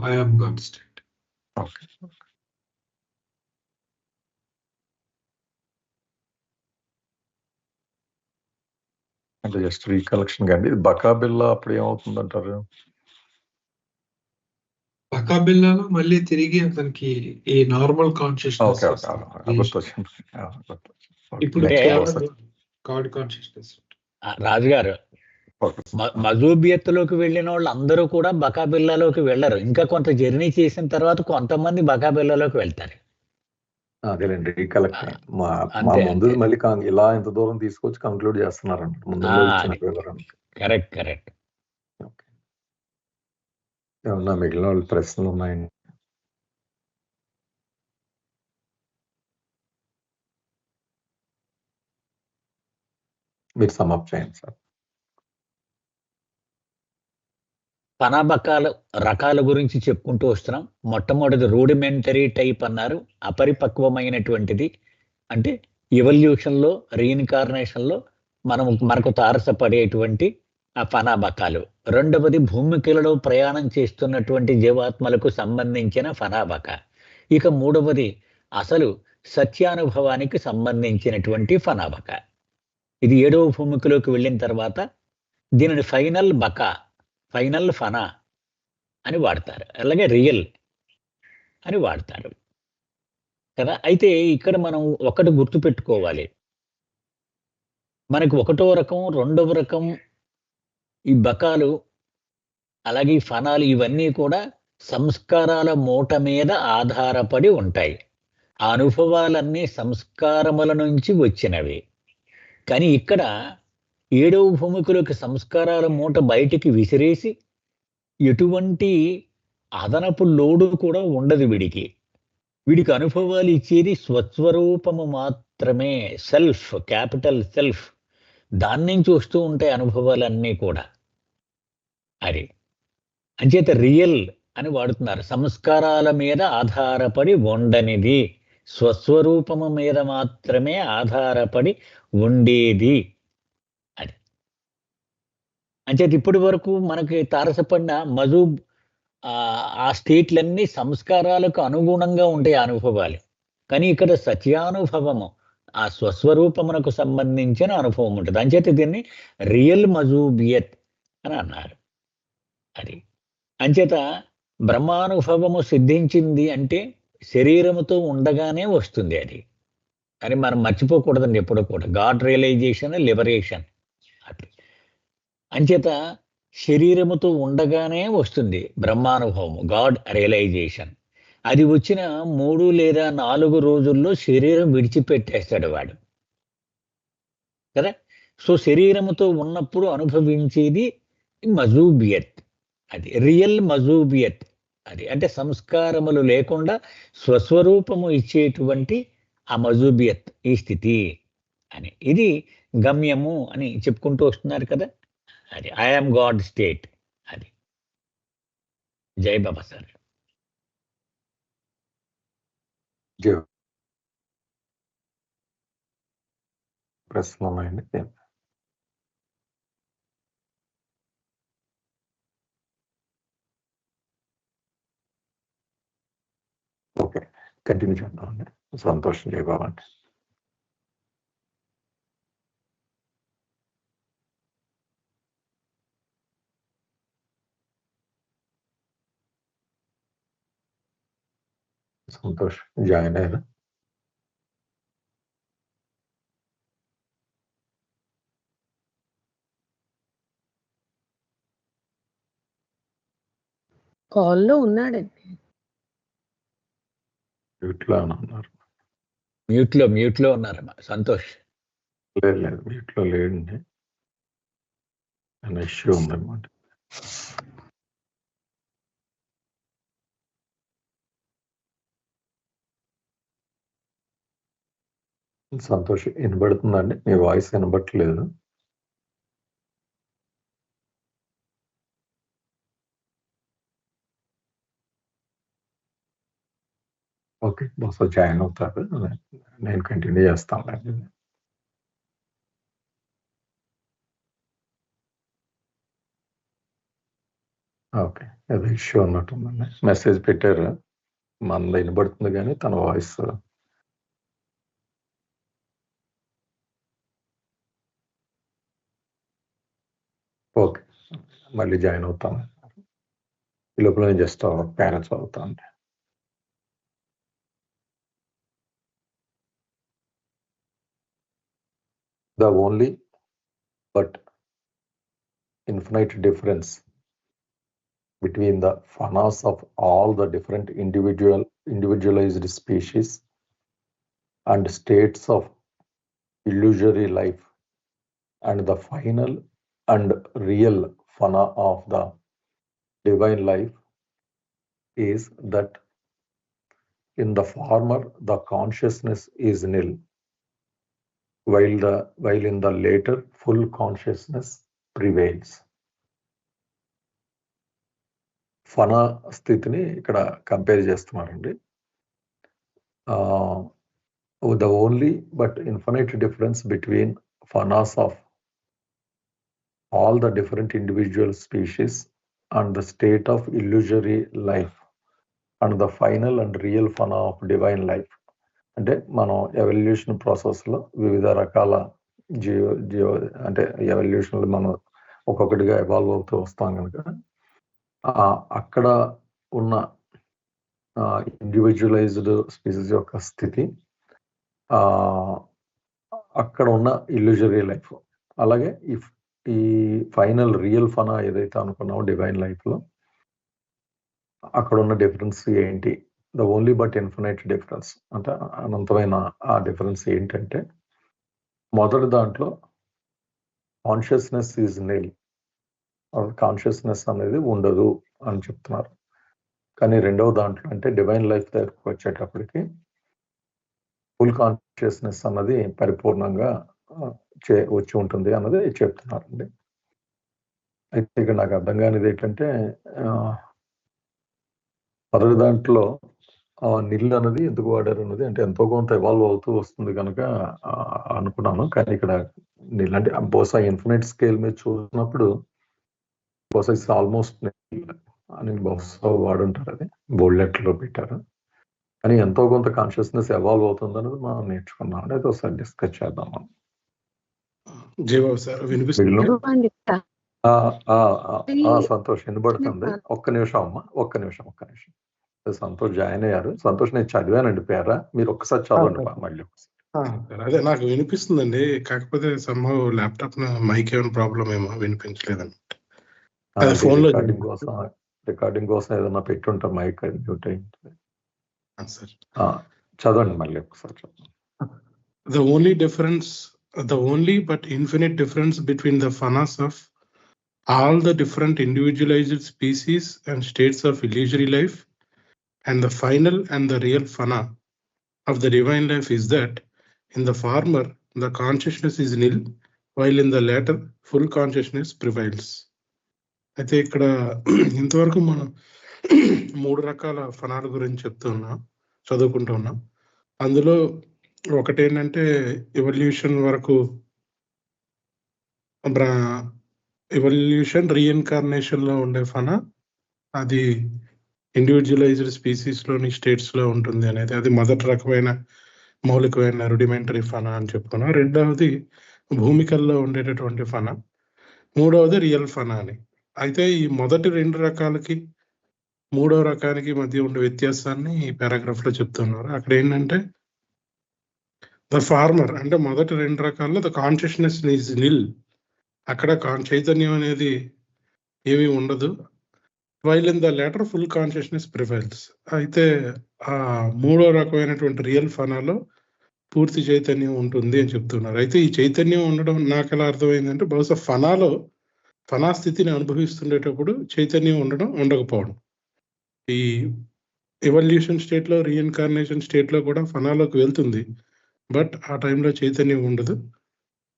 I am God state. Okay. అంటే జస్ట్ రీకలెక్షన్ కండి. ఇది బకాబిల్లా అప్పుడు ఏమవుతుందంటారు? బకాబిల్లాలో మళ్ళీ తిరిగి అతనికి ఈ నార్మల్ కాన్షియస్నెస్ ఇప్పుడు గాడ్ కాన్షియస్నెస్. రాజుగారు, మజూబియత్తులోకి వెళ్ళిన వాళ్ళు అందరూ కూడా బకాబిల్లాలోకి వెళ్ళరు. ఇంకా కొంత జర్నీ చేసిన తర్వాత కొంతమంది బకాబిల్లాలోకి వెళ్తారు. అదేలేండి రీకలెక్షన్. మా ముందు మళ్ళీ ఇలా ఇంత దూరం తీసుకొచ్చి కంక్లూడ్ చేస్తున్నారంట ముందు వివరాన్ని. Correct correct. ఏమన్నా మిగిలిన వాళ్ళు ప్రశ్నలు ఉన్నాయండి? మీరు సమప్ చేయండి సార్. ఫనాబకాల రకాల గురించి చెప్పుకుంటూ వస్తున్నాం. మొట్టమొదటి రూడిమెంటరీ టైప్ అన్నారు, అపరిపక్వమైనటువంటిది. అంటే ఎవల్యూషన్లో రీఇన్కార్నేషన్లో మనకు తారసపడేటువంటి ఆ ఫనాబకాలు. రెండవది భూమికలలో ప్రయాణం చేస్తున్నటువంటి జీవాత్మలకు సంబంధించిన ఫనాబక. ఇక మూడవది అసలు సత్యానుభవానికి సంబంధించినటువంటి ఫనాబక. ఇది 7వ భూమికలోకి వెళ్ళిన తర్వాత దీనిని ఫైనల్ బకా, ఫైనల్ ఫనా అని వాడతారు, అలాగే రియల్ అని వాడతారు కదా. అయితే ఇక్కడ మనం ఒకటి గుర్తుపెట్టుకోవాలి, మనకి 1వ రకం 2వ రకం ఈ బకాలు అలాగే ఈ ఫనాలు ఇవన్నీ కూడా సంస్కారాల మూట మీద ఆధారపడి ఉంటాయి. ఆ అనుభవాలన్నీ సంస్కారముల నుంచి వచ్చినవి. కానీ ఇక్కడ 7వ భూమికలోకి సంస్కారాల మూట బయటికి విసిరేసి ఎటువంటి అదనపు లోడు కూడా ఉండదు వీడికి అనుభవాలు ఇచ్చేది స్వస్వరూపము మాత్రమే, సెల్ఫ్, క్యాపిటల్ సెల్ఫ్. దాని నుంచి వస్తూ ఉంటాయి అనుభవాలన్నీ కూడా. అది అంచేత రియల్ అని వాడుతున్నారు. సంస్కారాల మీద ఆధారపడి ఉండనిది, స్వస్వరూపము మీద మాత్రమే ఆధారపడి ఉండేది. అది అంచేత ఇప్పటి వరకు మనకి తారసపడిన మజూబ్ ఆ స్టేట్లన్నీ సంస్కారాలకు అనుగుణంగా ఉంటాయి అనుభవాలు. కానీ ఇక్కడ సత్యానుభవము, ఆ స్వస్వరూపమునకు సంబంధించిన అనుభవం ఉంటుంది. అంచేత దీన్ని రియల్ మజూబియత్ అని అన్నారు. అది అంచేత బ్రహ్మానుభవము సిద్ధించింది అంటే శరీరముతో ఉండగానే వస్తుంది అది. అని మనం మర్చిపోకూడదండి ఎప్పుడు కూడా. God realisation, liberation. అట్లా అంచేత శరీరముతో ఉండగానే వస్తుంది బ్రహ్మానుభవము, గాడ్ రియలైజేషన్. అది వచ్చిన 3 లేదా 4 రోజుల్లో శరీరం విడిచిపెట్టేస్తాడు వాడు కదా. సో శరీరముతో ఉన్నప్పుడు అనుభవించేది మజూబియత్, అది రియల్ మజూబియత్. అది అంటే సంస్కారములు లేకుండా స్వస్వరూపము ఇచ్చేటువంటి ఆ మజూబియత్, ఈ స్థితి అని, ఇది గమ్యము అని చెప్పుకుంటూ వస్తున్నారు కదా. అది ఐఎమ్ గాడ్ స్టేట్. అది జై బాబా సార్. ప్రశ్నలు ఉన్నాయండి? ఓకే, కంటిన్యూ చేద్దామండి. సంతోషం, జై బాబా అండి. సంతోష్ జాయిన్ అయ్యారు. కాల్లో ఉన్నాడండి. మ్యూట్లో ఉన్నారు. మ్యూట్లో ఉన్నారమ్మా సంతోష్. లేదు మ్యూట్లో లేడండి, అనే ఇష్యూ ఉందన్నమాట. సంతోష్ వినబడుతుందండి? మీ వాయిస్ వినబట్టలేదు. ఓకే, బహుశా జాయిన్ అవుతారు, నేను కంటిన్యూ చేస్తాను. ఓకే, ఏదో ఇష్యూ ఉన్నట్టుందండి. మెసేజ్ పెట్టారు, మనది వినబడుతుంది కానీ తన వాయిస్ ఓకే, మళ్ళీ జాయిన్ అవుతాను. ఈ లోపల నేను జస్ట్ పేరెంట్స్ అవుతాను. The only but infinite difference between the phanas of all the different individualized species and states of illusory life and the final and real phana of the divine life is that in the former the consciousness is nil, while in the later full consciousness prevails. ఫనా స్థితిని ఇక్కడ compare చేస్తున్నారండి. The only but infinite difference between ఫనాస్ of all the different individual species and the state of illusory life and the final and real ఫనా of divine life. అంటే మనం evolution ప్రాసెస్లో వివిధ రకాల జీవ అంటే ఎవల్యూషన్లో మనం ఒక్కొక్కటిగా ఎవాల్వ్ అవుతూ వస్తాం కనుక అక్కడ ఉన్న ఇండివిజువలైజ్డ్ స్పీసీస్ యొక్క స్థితి, అక్కడ ఉన్న ఇల్యూజరీ లైఫ్, అలాగే ఈ ఫైనల్ రియల్ ఫనా ఏదైతే అనుకున్నామో డివైన్ లైఫ్లో అక్కడ ఉన్న డిఫరెన్స్ ఏంటి? The only but infinite difference అంటే అనంతమైన ఆ డిఫరెన్స్ ఏంటంటే, మొదటి దాంట్లో కాన్షియస్నెస్ ఈజ్ నిల్, కాన్షియస్నెస్ అనేది ఉండదు అని చెప్తున్నారు. కానీ రెండవ దాంట్లో అంటే డివైన్ లైఫ్ దగ్గరకు వచ్చేటప్పటికి ఫుల్ కాన్షియస్నెస్ అన్నది పరిపూర్ణంగా వచ్చి ఉంటుంది అన్నది చెప్తున్నారండి. అయితే ఇక్కడ నాకు అర్థం కానిది ఏంటంటే, మొదటి దాంట్లో నిల్ అనేది ఎందుకు వాడారు అన్నది, అంటే ఎంతో కొంత ఎవాల్వ్ అవుతూ వస్తుంది కనుక అనుకున్నాను. కానీ ఇక్కడ నిల్ అంటే బహుశా ఇన్ఫినైట్ స్కేల్ మీద చూసినప్పుడు బహుశా ఇట్స్ ఆల్మోస్ట్ అని బహుశా వాడుంటారు, అది బోల్డ్ లెటర్లో పెట్టారు. కానీ ఎంతో కొంత కాన్షియస్నెస్ ఎవాల్వ్ అవుతుంది అనేది మనం నేర్చుకున్నాం. అనేది ఒకసారి డిస్కస్ చేద్దాం మనం. సంతోష్ వినబడుతుంది. ఒక్క నిమిషం. సంతోష్ జాయిన్ అయ్యారు. సంతోష్ నేను చదివానండి పేరా, మీరు ఒక్కసారి చదవండి మళ్ళీ ఒకసారి. అదే నాకు వినిపిస్తుందండి, కాకపోతే సంభవ్ ల్యాప్టాప్ మైక్ ఏమైనా ప్రాబ్లం ఏమో వినిపించలేదండి. అది phone లో రికార్డింగ్ కోసం ఏదైనా పెట్టుంటాం మైక్ మ్యూట్ అయింది. సార్. చదవండి మళ్ళీ ఒకసారి చెప్పండి. The only but infinite difference between the phanas of all the different individualized species and states of illusory life and the final and the real phana of the divine life is that in the former the consciousness is nil, while in the latter full consciousness prevails. అయితే ఇక్కడ ఇంతవరకు మనం 3 రకాల ఫనాల గురించి చదువుకుంటూ ఉన్నాం. అందులో ఒకటి ఏంటంటే ఎవల్యూషన్ వరకు ఎవల్యూషన్ రీఇన్కార్నేషన్ లో ఉండే ఫనా, అది ఇండివిజువలైజ్డ్ స్పీసీస్ లోని స్టేట్స్ లో ఉంటుంది అనేది, అది మొదటి రకమైన మౌలికమైన రుడిమెంటరీ ఫనా అని చెప్పుకున్నాం. రెండవది భూమికల్లో ఉండేటటువంటి ఫనా, మూడవది రియల్ ఫనా అని. అయితే ఈ మొదటి 2 రకాలకి 3వ రకానికి మధ్య ఉండే వ్యత్యాసాన్ని ఈ పారాగ్రాఫ్ లో చెప్తున్నారు. అక్కడ ఏంటంటే ద ఫార్మర్ అంటే మొదటి 2 రకాల్లో ద కాన్షియస్నెస్ ఈజ్ నిల్, అక్కడ చైతన్యం అనేది ఏమీ ఉండదు. While in the later full consciousness prevails. అయితే ఆ 3వ రకమైనటువంటి రియల్ ఫనాలో పూర్తి చైతన్యం ఉంటుంది అని చెప్తున్నారు. అయితే ఈ చైతన్యం ఉండడం నాకు ఎలా అర్థమైందంటే, బహుశా ఫనా స్థితిని అనుభవిస్తుండేటప్పుడు చైతన్యం ఉండకపోవడం. ఈ ఎవల్యూషన్ స్టేట్ లో రీఇన్కార్నేషన్ స్టేట్ లో కూడా ఫనాలోకి వెళ్తుంది, బట్ ఆ టైంలో చైతన్యం ఉండదు.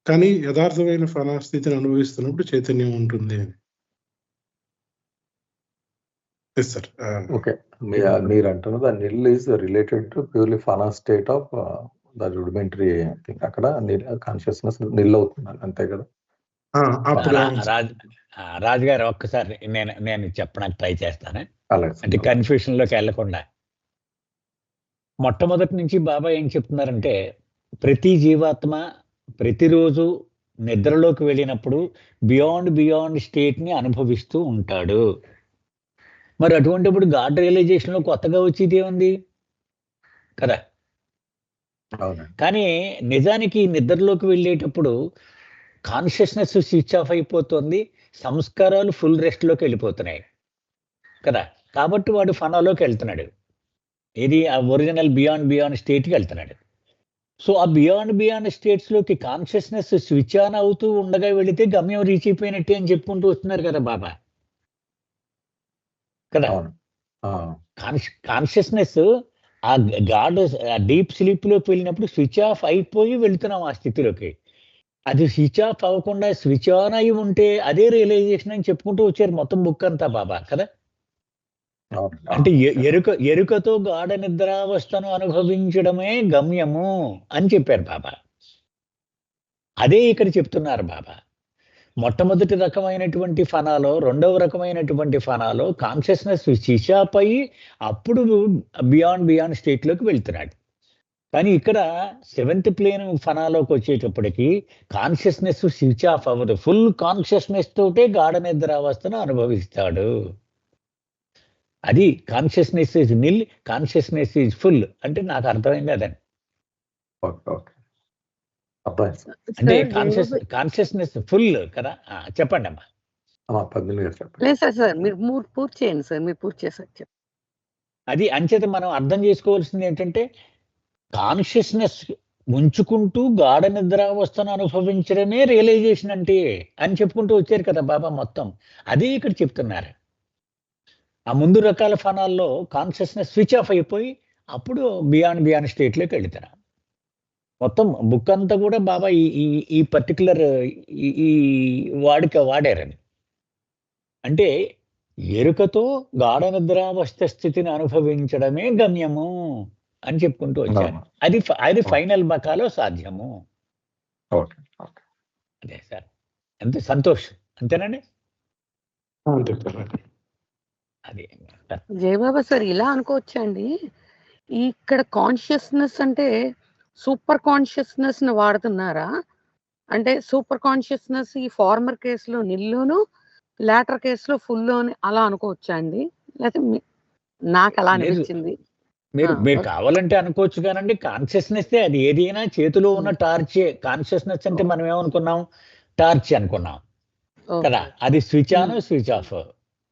కానీ యథార్థమైన ఫనా స్థితిని అనుభవిస్తున్నప్పుడు చైతన్యం ఉంటుంది అని. Yes sir. ఓకే, మీరు అంటున్నది nil is related to purely ఫనా state of the rudimentary thing. అక్కడ కాన్షియస్నెస్ నిల్ అవుతుంది అంతే కదా? రాజు గారు ఒక్కసారి నేను చెప్పడానికి ట్రై చేస్తాను, అలాగే. అంటే కన్ఫ్యూషన్ లోకి వెళ్లకుండా. మొట్టమొదటి నుంచి బాబా ఏం చెప్తున్నారంటే, ప్రతి జీవాత్మ ప్రతిరోజు నిద్రలోకి వెళ్ళినప్పుడు బియాండ్ స్టేట్ ని అనుభవిస్తూ ఉంటాడు. మరి అటువంటిప్పుడు గాడ్ రియలైజేషన్ లో కొత్తగా వచ్చేది ఏముంది కదా? కానీ నిజానికి నిద్రలోకి వెళ్ళేటప్పుడు కాన్షియస్నెస్ స్విచ్ ఆఫ్ అయిపోతుంది, సంస్కారాలు ఫుల్ రెస్ట్ లోకి వెళ్ళిపోతున్నాయి కదా. కాబట్టి వాడు ఫనాలోకి వెళ్తున్నాడు, ఇది ఆ ఒరిజినల్ బియాండ్ స్టేట్కి వెళ్తున్నాడు. సో ఆ బియాండ్ స్టేట్స్ లోకి కాన్షియస్నెస్ స్విచ్ ఆన్ అవుతూ ఉండగా వెళితే గమ్యం రీచ్ అయిపోయినట్టే అని చెప్పుకుంటూ వస్తున్నారు కదా బాబా కదా. కాన్షియస్నెస్ ఆ గాడ్ డీప్ స్లీప్ లోకి వెళ్ళినప్పుడు స్విచ్ ఆఫ్ అయిపోయి వెళ్తున్నాం ఆ స్థితిలోకి. అది స్విచ్ ఆఫ్ అవ్వకుండా స్విచ్ ఆన్ అయి ఉంటే అదే రియలైజేషన్ అని చెప్పుకుంటూ వచ్చారు మొత్తం బుక్ అంతా బాబా కదా. అంటే ఎరుకతో గాఢ నిద్రావస్థను అనుభవించడమే గమ్యము అని చెప్పారు బాబా. అదే ఇక్కడ చెప్తున్నారు బాబా. మొట్టమొదటి రకమైనటువంటి ఫనాలో, 2వ రకమైనటువంటి ఫనాలో కాన్షియస్నెస్ స్విచ్ ఆఫ్ అయ్యి అప్పుడు బియాండ్ స్టేట్ లోకి వెళ్తున్నాడు. కానీ ఇక్కడ 7th ప్లేన్ ఫనాలోకి వచ్చేటప్పటికి కాన్షియస్నెస్ స్విచ్ ఆఫ్ అవ్వదు, ఫుల్ కాన్షియస్నెస్ తోటే గాఢ నిద్రావస్థను అనుభవిస్తాడు. అది consciousness is nil, consciousness is full అంటే నాకు అర్థమైంది అదని. అంటే కాన్షియస్నెస్ ఫుల్ కదా. చెప్పండి అమ్మా. లేదు సార్, మీరు పూర్తి చేయండి సార్, మీరు పూర్తి చేశారు. అది అంచేత మనం అర్థం చేసుకోవాల్సింది ఏంటంటే, కాన్షియస్నెస్ ఉంచుకుంటూ గాఢ నిద్రావస్థను అనుభవించడమే రియలైజేషన్ అంటే అని చెప్పుకుంటూ వచ్చారు కదా బాబా మొత్తం. అదే ఇక్కడ చెప్తున్నారు. ఆ ముందు రకాల ఫనాల్లో కాన్షియస్నెస్ స్విచ్ ఆఫ్ అయిపోయి అప్పుడు బియాండ్ స్టేట్లోకి వెళ్తారు. మొత్తం బుక్ అంతా కూడా బాబా ఈ పర్టికులర్ ఈ వాడారని. అంటే ఎరుకతో గాఢ నిద్రావస్థ స్థితిని అనుభవించడమే గమ్యము అని చెప్పుకుంటూ వచ్చాను. అది ఫైనల్ బకాలో సాధ్యము. అదే సార్, అంతే. సంతోష్ అంతేనండి. అది జయబాబా సార్, ఇలా అనుకోవచ్చండి, ఇక్కడ కాన్షియస్నెస్ అంటే సూపర్ కాన్షియస్నెస్ ని వాడుతున్నారా? అంటే సూపర్ కాన్షియస్నెస్ ఈ ఫార్మర్ కేసులో నిల్లును, లాటర్ కేసులో ఫుల్ అని అలా అనుకోవచ్చా అండి? లేకపోతే నాకు అలా అనిపించింది. మీరు కావాలంటే అనుకోవచ్చు కానండి, కాన్షియస్నెస్ అది ఏదైనా చేతిలో ఉన్న టార్చే. కాన్షియస్నెస్ అంటే మనం ఏమనుకున్నాం? టార్చ్ అనుకున్నాం. కదా, అది switch on switch off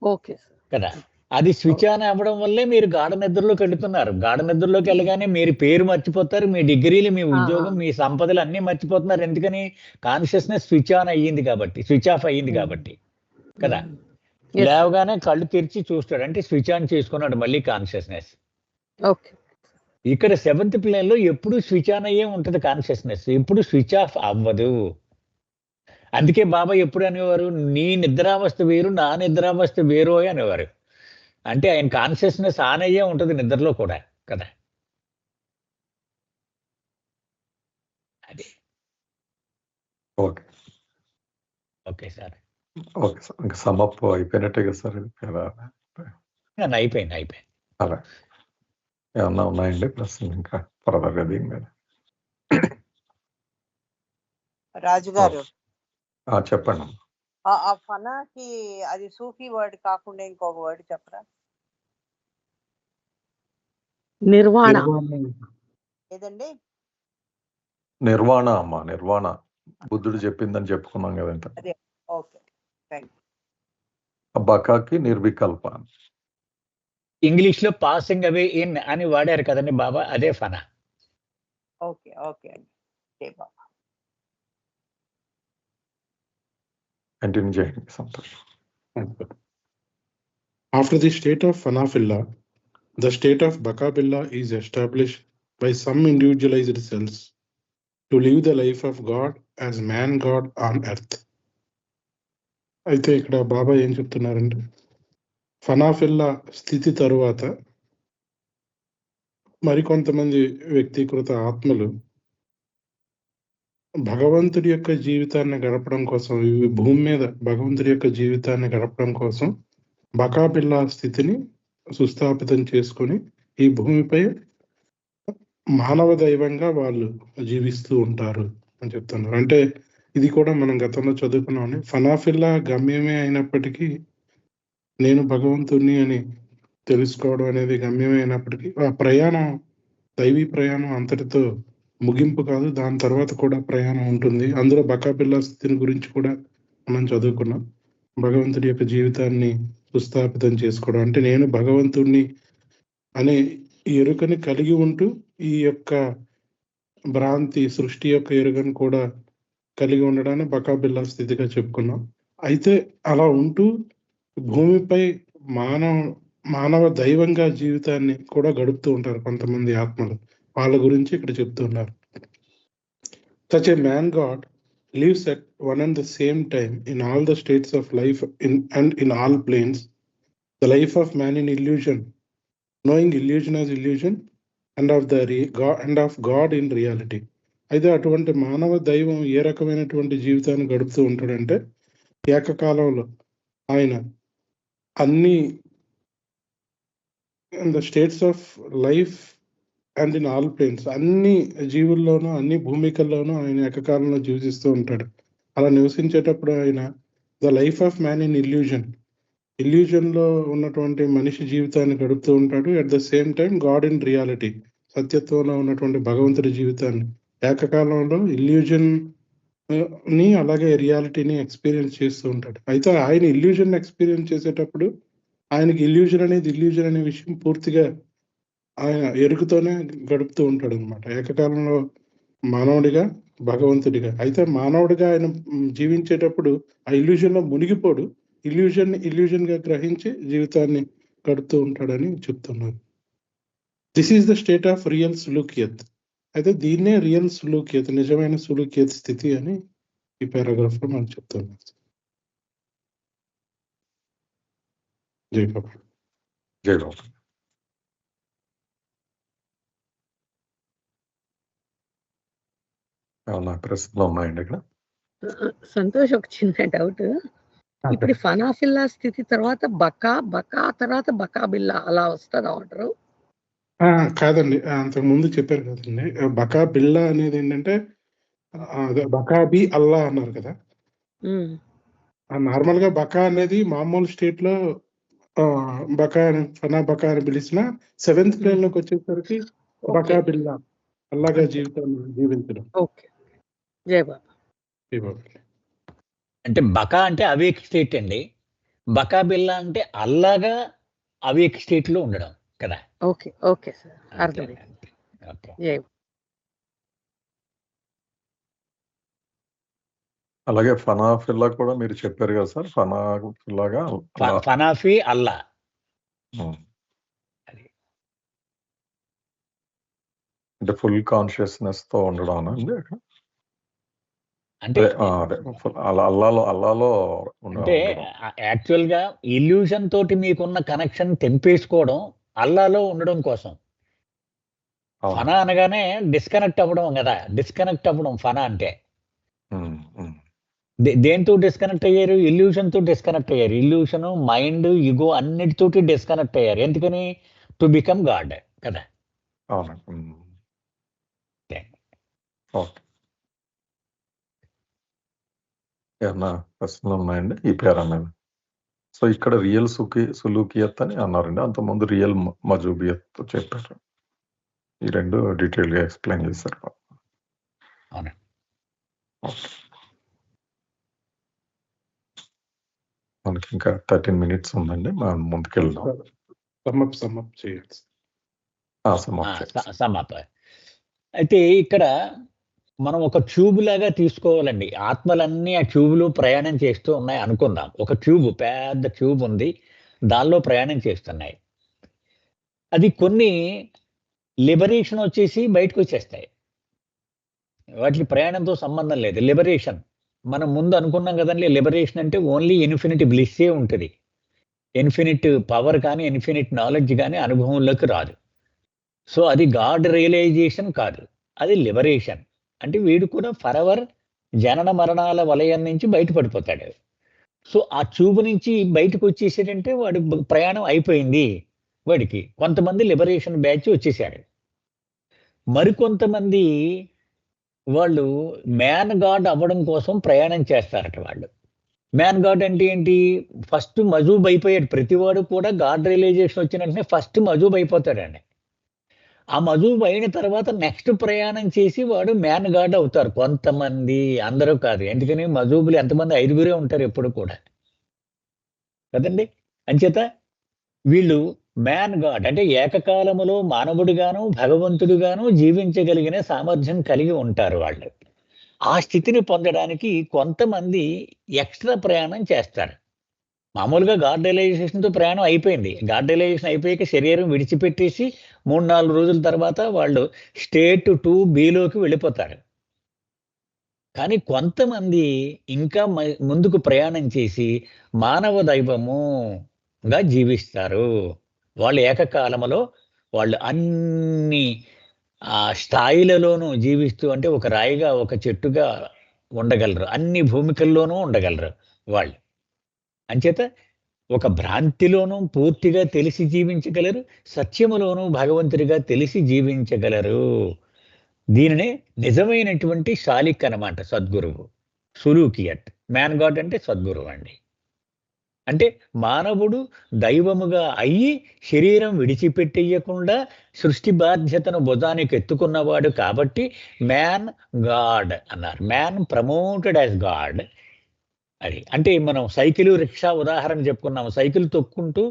okay sir. కదా. అది స్విచ్ ఆన్ అవ్వడం వల్లే మీరు గాఢ నిద్రలోకి వెళ్తున్నారు. గాఢ నిద్రలోకి వెళ్ళగానే మీరు పేరు మర్చిపోతారు, మీ డిగ్రీలు, మీ ఉద్యోగం, మీ సంపదలు అన్నీ మర్చిపోతున్నారు. ఎందుకని? కాన్షియస్నెస్ స్విచ్ ఆన్ అయ్యింది కాబట్టి, స్విచ్ ఆఫ్ అయ్యింది కాబట్టి కదా. లేవగానే కళ్ళు తెరిచి చూస్తాడు అంటే స్విచ్ ఆన్ చేసుకున్నాడు మళ్ళీ కాన్షియస్నెస్. ఓకే. ఇక్కడ 7th ప్లేన్ లో ఎప్పుడు స్విచ్ ఆన్ అయ్యే ఉంటది కాన్షియస్నెస్, ఎప్పుడు స్విచ్ ఆఫ్ అవ్వదు. అందుకే బాబా ఎప్పుడు అనేవారు, నీ నిద్రావస్థ వేరు, నా నిద్రావస్థ వేరు అనేవారు. అంటే ఆయన కాన్షియస్నెస్ ఆన్ అయ్యే ఉంటది నిద్రలో కూడా కదా. అది okay okay sir. Okay sir, ఇంకా సమప్ అయిపోయినట్టే కదా సార్ ఇది కదా. అయిపోయింది. అలా ఏమన్నా ఉన్నాయండి ప్రశ్నలు ఇంకా ఫర్దర్గా దీని మీద? రాజు గారు, చెప్పండి. ఆ ఫనాకి అది సూఫీ వర్డ్ కాకుండా ఇంకొక వర్డ్ చెప్పరా? నిర్వాణ. ఏదండి? నిర్వాణ అమ్మా, నిర్వాణ బుద్ధుడు చెప్పిందని చెప్పుకున్నాం కదంట. అదే. ఓకే, థ్యాంక్ ఆ బకాకి నిర్వికల్ప. ఇంగ్లీష్ లో పాసింగ్ అవే ఇన్ అని వాడారు కదండి బాబా, అదే ఫనా. ఓకే అండి. ఓకే బాబా. కంటిన్యూ చేయండి, సంతోషం. After the state of Fanafilla, the state of Bakabilla is established by some individualized cells to live the life of God as man God on earth. అయితే ఇక్కడ బాబా ఏం చెప్తున్నారంటే, ఫనాఫిల్లా స్థితి తరువాత మరికొంతమంది వ్యక్తీకృత ఆత్మలు భగవంతుడి యొక్క జీవితాన్ని గడపడం కోసం, ఈ భూమి మీద భగవంతుడి యొక్క జీవితాన్ని గడపడం కోసం బకాబిల్లా స్థితిని సుస్థాపితం చేసుకొని ఈ భూమిపై మానవ దైవంగా వాళ్ళు జీవిస్తూ ఉంటారు అని చెప్తున్నారు. అంటే ఇది కూడా మనం గతంలో చదువుకున్నామని, ఫనాఫిల్లా గమ్యమే అయినప్పటికీ, నేను భగవంతుణ్ణి అని తెలుసుకోవడం అనేది గమ్యమే అయినప్పటికీ, ఆ ప్రయాణం, దైవీ ప్రయాణం అంతటితో ముగింపు కాదు, దాని తర్వాత కూడా ప్రయాణం ఉంటుంది. అందులో బకాబిల్లా స్థితిని గురించి కూడా మనం చదువుకున్నాం. భగవంతుడి యొక్క జీవితాన్ని సుస్థాపితం చేసుకోవడం అంటే, నేను భగవంతుణ్ణి అనే ఎరుకని కలిగి ఉంటూ ఈ యొక్క భ్రాంతి సృష్టి యొక్క ఎరుకను కూడా కలిగి ఉండడాన్ని బకాబిల్లా స్థితిగా చెప్పుకున్నాం. అయితే అలా ఉంటూ భూమిపై మానవ దైవంగా జీవితాన్ని కూడా గడుపుతూ ఉంటారు కొంతమంది ఆత్మలు. వాళ్ళ గురించి ఇక్కడ చెప్తున్నారు. Such a man God lives at one and the same time in all the states of life and in all planes. The life of man in illusion, knowing illusion as illusion, and of God in reality. అయితే అటువంటి మానవ దైవం ఏ రకమైనటువంటి జీవితాన్ని గడుపుతూ ఉంటాడంటే, ఏకకాలంలో ఆయన అన్ని the states of life and in all planes, అన్ని జీవుల్లోనూ అన్ని భూమికల్లోనూ ఆయన ఏకకాలంలో జీవిస్తూ ఉంటాడు. అలా నివసించేటప్పుడు ఆయన the life of man in illusion లో ఉన్నటువంటి మనిషి జీవితాన్ని గడుపుతూ ఉంటాడు. At the same time god in reality, సత్యత్వంలో ఉన్నటువంటి భగవంతుడి జీవితాన్ని ఏకకాలంలో ఇల్యూజన్ ని అలాగే రియాలిటీని ఎక్స్పీరియన్స్ చేస్తూ ఉంటాడు. అయితే ఆయన ఇల్యూజన్ ఎక్స్పీరియన్స్ చేసేటప్పుడు ఆయనకి ఇల్యూజన్ అనే విషయం పూర్తిగా ఆయన ఎరుకుతోనే గడుపుతూ ఉంటాడు అనమాట, ఏకకాలంలో మానవుడిగా భగవంతుడిగా. అయితే మానవుడిగా ఆయన జీవించేటప్పుడు ఆ ఇల్యూజన్ లో మునిగిపోడు, ఇల్యూజన్ గా గ్రహించి జీవితాన్ని గడుపుతూ ఉంటాడని చెప్తున్నారు. This is the state of real సులూకియత్. అయితే దీన్నే రియల్ సులూకియత్, నిజమైన సులూకియత్ స్థితి అని ఈ పారాగ్రాఫ్ లో మనం చెప్తున్నాం. జై బాబా. జై బాబా. ఏమన్నా ప్రశ్నలు ఉన్నాయండి ఇక్కడ? సంతోష్, ఒక చిన్న డౌట్. ఇప్పుడు ఫనాఫిల్లా స్థితి తర్వాత బకా తర్వాత బకాబిల్లా అలా వస్తుంది ఆర్డర్? కాదండి, అంతకు ముందు చెప్పారు కదండి, బకా బిల్లా అనేది ఏంటంటే బకాబి అల్లా అన్నారు కదా. నార్మల్ గా బకా అనేది మామూలు స్టేట్ లో బకా అని పిలిచిన 7th ప్లేన్ లోకి వచ్చేసరికి బకా బిల్లా, అల్లాగా జీవితాన్ని జీవించడం. ఓకే, జై బాబా. జై బాబా. అంటే బకా అంటే అవేక్ స్టేట్ అండి. బకా బిల్లా అంటే అల్లాగా అవేక్ స్టేట్ లో ఉండడం కదా. ఓకే ఓకే సార్, అంతే అర్థమైంది. అంతే. ఓకే. జై అలాగే ఫనాఫిల్లా కూడా మీరు చెప్పారు కదా సార్, ఫనాఫిల్లాగా ఫనాఫీ అల్లా అది. అంటే ఫుల్ కాన్షియస్నెస్ తో ఉండడం అండి. అంటే అల్లాలో అంటే యాక్చువల్ గా ఇల్యూషన్ తోటి మీకున్న కనెక్షన్ తెంపేసుకోవడం అల్లాలో ఉండడం కోసం. ఫనా అనగానే డిస్కనెక్ట్ అవ్వడం కదా, డిస్కనెక్ట్ అవ్వడం ఫనా అంటే. దేంతో డిస్కనెక్ట్ అయ్యారు? ఇల్యూషన్ తో డిస్కనెక్ట్ అయ్యారు. ఇల్యూషన్, మైండ్, ఇగో అన్నిటితోటి డిస్కనెక్ట్ అయ్యారు. ఎందుకని? టు బికమ్ గాడ్ కదా. ఏమన్నా ప్రశ్నలు ఉన్నాయండి ఈ పేరు అనేది? సో ఇక్కడ రియల్ సులూకియత్ అని అన్నారండి, అంతకుముందు రియల్ మజూబియత్ చెప్పారు. ఈ రెండు డీటెయిల్ గా ఎక్స్ప్లెయిన్ చేశారు. అవునా. మనకి ఇంకా 13 minutes ఉందండి, మనం ముందుకెళ్దాం. సమ్మప్ చేయాలి. సమాప. అయితే ఇక్కడ మనం ఒక ట్యూబ్ లాగా తీసుకోవాలండి. ఆత్మలన్నీ ఆ ట్యూబ్లో ప్రయాణం చేస్తూ ఉన్నాయి అనుకుందాం. ఒక ట్యూబ్, పెద్ద ట్యూబ్ ఉంది, దానిలో ప్రయాణం చేస్తున్నాయి. అది కొన్ని లిబరేషన్ వచ్చేసి బయటకు వచ్చేస్తాయి. వాటికి ప్రయాణంతో సంబంధం లేదు. లిబరేషన్ మనం ముందు అనుకున్నాం కదండి. లిబరేషన్ అంటే ఓన్లీ ఇన్ఫినిట్ బ్లిస్సే ఉంటుంది. ఇన్ఫినిట్ పవర్ కానీ ఇన్ఫినిట్ నాలెడ్జ్ కానీ అనుభవంలోకి రాదు. సో అది గాడ్ రియలైజేషన్ కాదు, అది లిబరేషన్. అంటే వీడు కూడా ఫరెవర్ జనన మరణాల వలయం నుంచి బయటపడిపోతాడు. సో ఆ ట్యూబ్ నుంచి బయటకు వచ్చేసాడంటే వాడి ప్రయాణం అయిపోయింది. వాడికి కొంతమంది లిబరేషన్ బ్యాచ్ వచ్చేసారు. మరికొంతమంది వాళ్ళు మ్యాన్ గాడ్ అవ్వడం కోసం ప్రయాణం చేస్తారట. వాళ్ళు మ్యాన్ గాడ్ అంటే ఏంటి? ఫస్ట్ మజూబ్ అయిపోయాడు. ప్రతివాడు కూడా గాడ్ రియలైజేషన్ వచ్చిన వెంటనే ఫస్ట్ మజూబ్ అయిపోతాడండి. ఆ మజూబ్ అయిన తర్వాత నెక్స్ట్ ప్రయాణం చేసి వాడు మ్యాన్ గాడ్ అవుతారు. కొంతమంది, అందరూ కాదు. ఎందుకని? మజూబులు ఎంతమంది? 5గురే ఉంటారు ఎప్పుడు కూడా కదండి. అంచేత వీళ్ళు మ్యాన్ గాడ్ అంటే ఏకకాలములో మానవుడిగాను భగవంతుడిగాను జీవించగలిగిన సామర్థ్యం కలిగి ఉంటారు వాళ్ళు. ఆ స్థితిని పొందడానికి కొంతమంది ఎక్స్ట్రా ప్రయాణం చేస్తారు. మామూలుగా గాడ్ రియలైజేషన్తో ప్రయాణం అయిపోయింది. గాడ్ రియలైజేషన్ అయిపోయాక శరీరం విడిచిపెట్టేసి 3-4 రోజుల తర్వాత వాళ్ళు స్టేట్ 2Bలోకి వెళ్ళిపోతారు. కానీ కొంతమంది ఇంకా ముందుకు ప్రయాణం చేసి మానవ దైవముగా జీవిస్తారు. వాళ్ళు ఏకకాలంలో వాళ్ళు అన్ని స్థాయిలలోనూ జీవిస్తూ, అంటే ఒక రాయిగా ఒక చెట్టుగా ఉండగలరు, అన్ని భూమికల్లోనూ ఉండగలరు వాళ్ళు. అంచేత ఒక భ్రాంతిలోనూ పూర్తిగా తెలిసి జీవించగలరు, సత్యములోనూ భగవంతుడిగా తెలిసి జీవించగలరు. దీనినే నిజమైనటువంటి శాలిక్ అన్నమాట, సద్గురువు. సులూకియత్. మ్యాన్ గాడ్ అంటే సద్గురువు అండి. అంటే మానవుడు దైవముగా అయ్యి శరీరం విడిచిపెట్టేయకుండా సృష్టి బాధ్యతను భుజానికి ఎత్తుకున్నవాడు కాబట్టి మ్యాన్ గాడ్ అన్నారు. Man promoted as God. అది అంటే మనం సైకిల్, రిక్షా ఉదాహరణ చెప్పుకున్నాము. సైకిల్ తొక్కుంటూ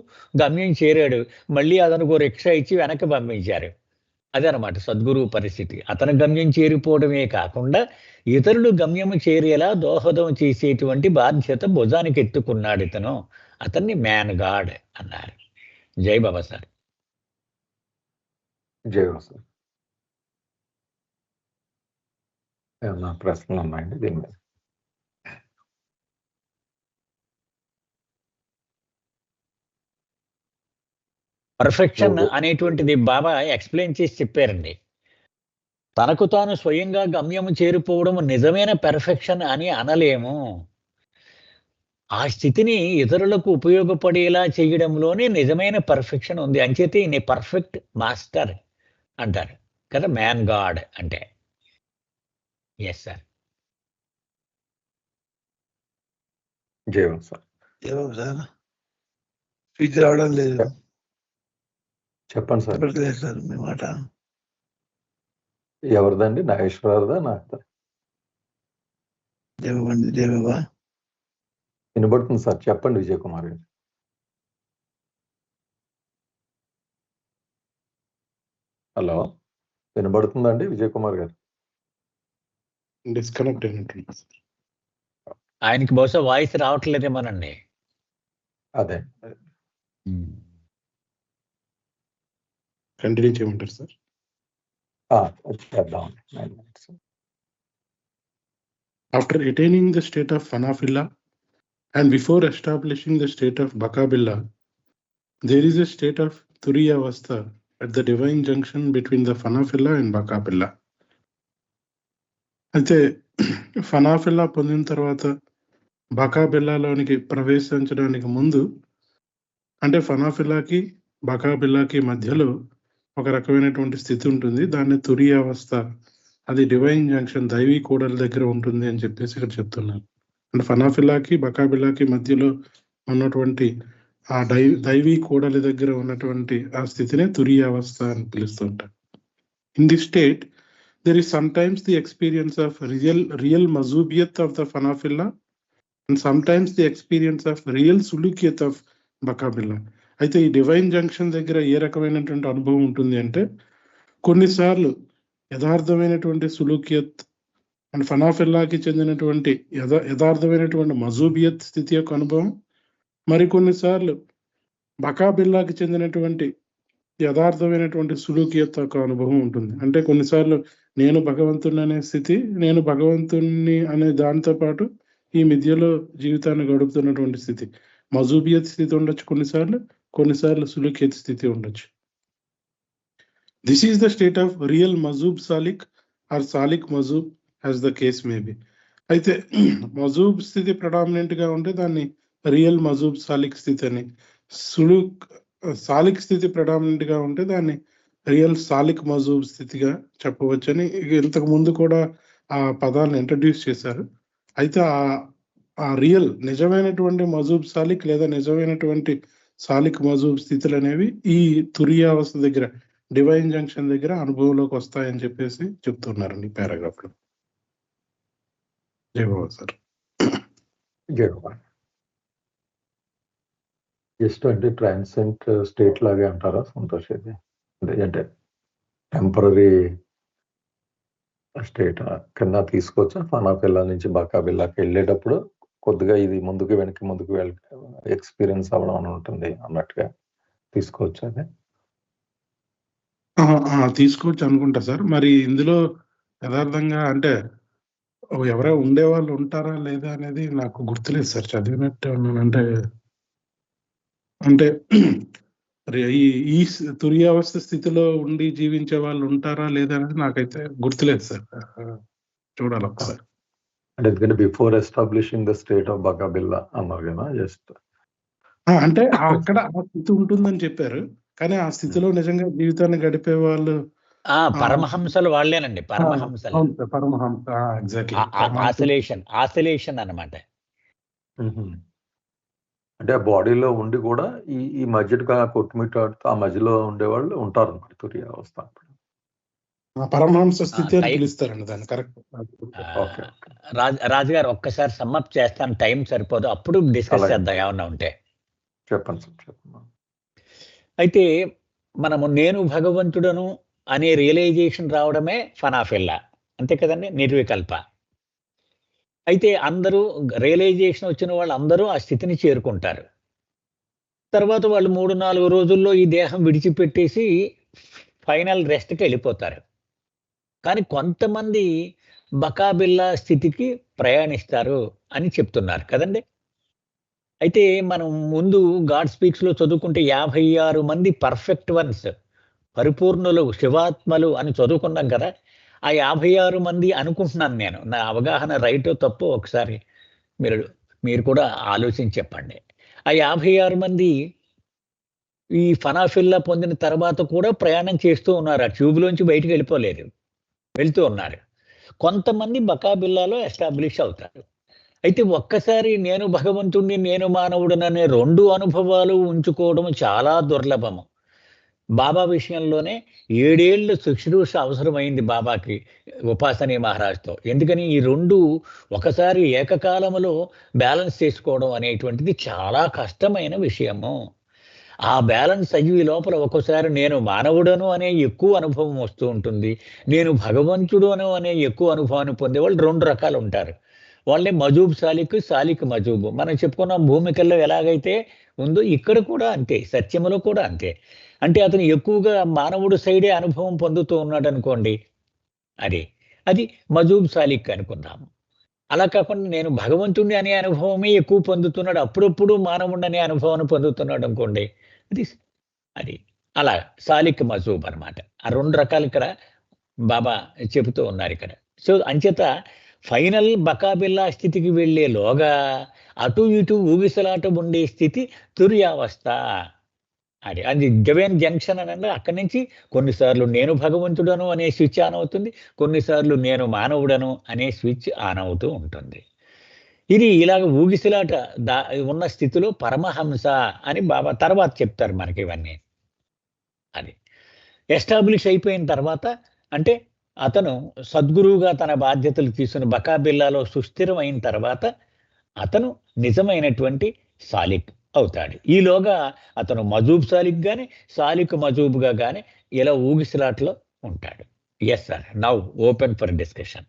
గమ్యం చేరాడు, మళ్ళీ అతనికి రిక్షా ఇచ్చి వెనక్కి పంపించారు. అదనమాట సద్గురువు పరిస్థితి. అతను గమ్యం చేరిపోవడమే కాకుండా ఇతరులు గమ్యము చేరేలా దోహదం చేసేటువంటి బాధ్యత భుజానికి ఎత్తుకున్నాడు ఇతను. అతన్ని మ్యాన్ గాడ్ అన్నారు. జై బాబా సార్. జై బాబా సార్. ఏమన్నా ప్రశ్నలు ఉన్నాయండి దీని మీద? పర్ఫెక్షన్ అనేటువంటిది బాబా ఎక్స్ప్లెయిన్ చేసి చెప్పారండి. తనకు తాను స్వయంగా గమ్యము చేరిపోవడం నిజమైన పెర్ఫెక్షన్ అని అనలేము. ఆ స్థితిని ఇతరులకు ఉపయోగపడేలా చేయడంలోనే నిజమైన పర్ఫెక్షన్ ఉంది. అంచేతే ఈయన పర్ఫెక్ట్ మాస్టర్ అంటారు కదా, మ్యాన్ గాడ్ అంటే. Yes sir. జీవం సార్. సార్ స్పీచ్ రావడం లేదు. చెప్పండి సార్. చెప్పట్లేదు సార్ మీ మాట. ఎవరిదండి? నాగేశ్వరదా? నాకు దేవబండి దేవబా. వినబడుతుంది సార్, చెప్పండి విజయ్ కుమార్ గారు. హలో, వినబడుతుందండి విజయ్ కుమార్ గారు? డిస్కనెక్ట్ అయినట్టుంది సార్. ఆయనకి బహుశా వాయిస్ రావట్లేదేమోనండి. అదే కంటిన్యూ చేయమంటారు సార్? చేద్దాం. 9 minutes. After attaining the state of Fanafilla and before establishing the state of Bakabilla, there is a state of Turiyavastha at the divine junction between the Fanafilla and Bakabilla. అయితే ఫనాఫిల్లా పొందిన తర్వాత బకాబిల్లాలోనికి ప్రవేశించడానికి ముందు, అంటే ఫనాఫిల్లాకి బకాబిల్లాకి మధ్యలో ఒక రకమైనటువంటి స్థితి ఉంటుంది. దాన్ని తురియావస్థ, అది డివైన్ జంక్షన్, దైవీ కూడల దగ్గర ఉంటుంది అని చెప్పేసి ఇక్కడ చెప్తున్నారు. అంటే ఫనాఫిల్లాకి బకాబిల్లాకి మధ్యలో ఉన్నటువంటి ఆ దైవీ కూడలి దగ్గర ఉన్నటువంటి ఆ స్థితినే తురియావస్థ అని పిలుస్తుంటారు. In the state there is sometimes the experience of real mazubiyat of the fanafillah and sometimes the experience of real sulukiyat of bakabilla. అయితే ఈ డివైన్ జంక్షన్ దగ్గర ఏ రకమైనటువంటి అనుభవం ఉంటుంది అంటే, కొన్నిసార్లు యథార్థమైనటువంటి సులుకియత్ అండ్ ఫనాఫిల్లాకి చెందినటువంటి యథార్థమైనటువంటి మజూబియత్ స్థితి యొక్క అనుభవం, మరికొన్నిసార్లు బకాబిల్లాకి చెందినటువంటి యథార్థమైనటువంటి సులుకియత్ యొక్క అనుభవం ఉంటుంది. అంటే కొన్నిసార్లు నేను భగవంతుని అనే స్థితి, నేను భగవంతుని అనే దానితో పాటు ఈ మధ్యలో జీవితాన్ని గడుపుతున్నటువంటి స్థితి, మజూబియత్ స్థితి ఉండొచ్చు, కొన్నిసార్లు సులుకియత్ స్థితి ఉండొచ్చు. This is the state of real మజూబ్ సాలిక్ ఆర్ సాలిక్ మజూబ్ యాజ్ ద కేస్ మేబీ. అయితే మజూబ్ స్థితి predominant గా ఉంటే దాన్ని రియల్ మజూబ్ సాలిక్ స్థితి అని, సాలిక్ స్థితి predominant గా ఉంటే దాన్ని రియల్ సాలిక్ మజూబ్ స్థితిగా చెప్పవచ్చని ఇంతకు ముందు కూడా ఆ పదాలను ఇంట్రడ్యూస్ చేశారు. అయితే ఆ రియల్ నిజమైనటువంటి మజూబ్ సాలిక్ లేదా నిజమైనటువంటి సాలిక్ మజూబ్ స్థితులు అనేవి ఈ తురియావస్థ దగ్గర, డివైన్ జంక్షన్ దగ్గర అనుభవంలోకి వస్తాయని చెప్పేసి చెప్తున్నారండి ఈ పారాగ్రాఫ్ లో. జై బాబా సార్. జై బాబా. జస్ట్ అంటే ట్రాన్సెంట్ స్టేట్ లాగే అంటారా సంతోష్? ఇది అంటే టెంపరీ స్టేట్ కింద తీసుకోవచ్చా? ఫనాఫిల్లా నుంచి బకాబిల్లాకి వెళ్ళేటప్పుడు కొద్దిగా ఇది ముందుకు ఎక్స్పీరియన్స్ అవ్వడం అని ఉంటుంది అన్నట్టుగా తీసుకోవచ్చు. అదే తీసుకోవచ్చు అనుకుంటా సార్. మరి ఇందులో యథార్థంగా అంటే ఎవరో ఉండేవాళ్ళు ఉంటారా లేదా అనేది నాకు గుర్తులేదు సార్, చదివినట్టే ఉన్నాను. అంటే ఈ తురియావస్థ స్థితిలో ఉండి జీవించే వాళ్ళు ఉంటారా లేదా అనేది నాకైతే గుర్తులేదు సార్, చూడాలి ఒకసారి. అంటే ఎందుకంటే before establishing the state of బకాబిల్లా అన్నారు కదా, జస్ట్ అంటే అక్కడ ఆ స్థితి ఉంటుందని చెప్పారు, కానీ ఆ స్థితిలో నిజంగా జీవితాన్ని గడిపే వాళ్ళు పరమహంసలు వాళ్ళేనండి. పరమహంసలు, పరమహంస, ఎగ్జాక్ట్లీ ఆసిలేషన్ అన్నమాట. అంటే ఆ బాడీలో ఉండి కూడా ఈ మధ్యగా కొట్టుమిట్టాడుతూ ఆ మధ్యలో ఉండేవాళ్ళు ఉంటారు అన్నమాట తురియావస్థ. పరమహంస స్థితి అని పిలుస్తారండి దాన్ని. కరెక్ట్. రాజుగారు ఒక్కసారి సమ్మప్ చేస్తాను, టైం సరిపోదు, అప్పుడు డిస్కస్ చేద్దాం ఏమన్నా ఉంటే. చెప్పండి సార్, చెప్పండి. అయితే మనము నేను భగవంతుడను అనే రియలైజేషన్ రావడమే ఫనాఫిల్లా, అంతే కదండి, నిర్వికల్ప. అయితే అందరూ రియలైజేషన్ వచ్చిన వాళ్ళు అందరూ ఆ స్థితిని చేరుకుంటారు. తర్వాత వాళ్ళు 3-4 రోజుల్లో ఈ దేహం విడిచిపెట్టేసి ఫైనల్ రెస్ట్కి వెళ్ళిపోతారు. కానీ కొంతమంది బకాబిల్లా స్థితికి ప్రయాణిస్తారు అని చెప్తున్నారు కదండి. అయితే మనం ముందు గాడ్ స్పీక్స్లో చదువుకుంటే 56 మంది పర్ఫెక్ట్ వన్స్, పరిపూర్ణులు, శివాత్మలు అని చదువుకున్నాం కదా. ఆ 56 మంది అనుకుంటున్నాను నేను, నా అవగాహన రైటో తప్పో ఒకసారి మీరు కూడా ఆలోచించి చెప్పండి. ఆ 56 మంది ఈ ఫనాఫిల్లా పొందిన తర్వాత కూడా ప్రయాణం చేస్తూ ఉన్నారు, ఆ ట్యూబ్లోంచి బయటికి వెళ్తూ ఉన్నారు. కొంతమంది బకాబిల్లాలో ఎస్టాబ్లిష్ అవుతారు. అయితే ఒక్కసారి నేను భగవంతుడిని, నేను మానవుడననే 2 అనుభవాలు ఉంచుకోవడం చాలా దుర్లభము. బాబా విషయంలోనే 7 ఏళ్ళు శుశ్రూష అవసరమైంది బాబాకి ఉపాసనీ మహారాజ్తో. ఎందుకని ఈ 2 ఒకసారి ఏకకాలములో బ్యాలెన్స్ చేసుకోవడం అనేటువంటిది చాలా కష్టమైన విషయము. ఆ బ్యాలెన్స్ అయ్యి లోపల ఒక్కోసారి నేను మానవుడను అనే ఎక్కువ అనుభవం వస్తూ ఉంటుంది. నేను భగవంతుడును అనే ఎక్కువ అనుభవాన్ని పొందేవాళ్ళు 2 రకాలు ఉంటారు. వాళ్ళని మజూబ్ సాలిక్, సాలిక్ మజూబ్. మనం చెప్పుకున్నాం భూమికల్లో ఎలాగైతే ఉందో ఇక్కడ కూడా అంతే, సత్యములో కూడా అంతే. అంటే అతను ఎక్కువగా మానవుడు సైడే అనుభవం పొందుతూ ఉన్నాడనుకోండి, అది మజూబ్ సాలిక్ అనుకుందాము. అలా కాకుండా నేను భగవంతుడిని అనే అనుభవమే ఎక్కువ పొందుతున్నాడు, అప్పుడప్పుడు మానవుడిని అనే అనుభవాన్ని పొందుతున్నాడు అనుకోండి, అది అలా సాలిక్ మజూబ్ అనమాట. ఆ 2 రకాలు ఇక్కడ బాబా చెబుతూ ఉన్నారు ఇక్కడ. సో అంచేత ఫైనల్ బకాబిల్లా స్థితికి వెళ్ళేలోగా అటు ఇటు ఊగిసలాట ఉండే స్థితి తుర్యావస్థ. అది డివైన్ జంక్షన్ అని అక్కడి నుంచి కొన్నిసార్లు నేను భగవంతుడను అనే స్విచ్ ఆన్ అవుతుంది, కొన్నిసార్లు నేను మానవుడను అనే స్విచ్ ఆన్ అవుతూ ఉంటుంది. ఇది ఇలాగ ఊగిసలాట ఉన్న స్థితిలో పరమహంస అని బాబా తర్వాత చెప్తారు మనకి ఇవన్నీ. అది ఎస్టాబ్లిష్ అయిపోయిన తర్వాత అంటే అతను సద్గురువుగా తన బాధ్యతలు తీసుకుని బకాబిల్లాలో సుస్థిరమైన తర్వాత అతను నిజమైనటువంటి సాలిక్ అవుతాడు. ఈలోగా అతను మజూబ్ సాలిక్ గాని సాలిక్ మజూబ్గా గాని ఇలా ఊగిసలాట్లో ఉంటాడు. Yes sir, now open for discussion.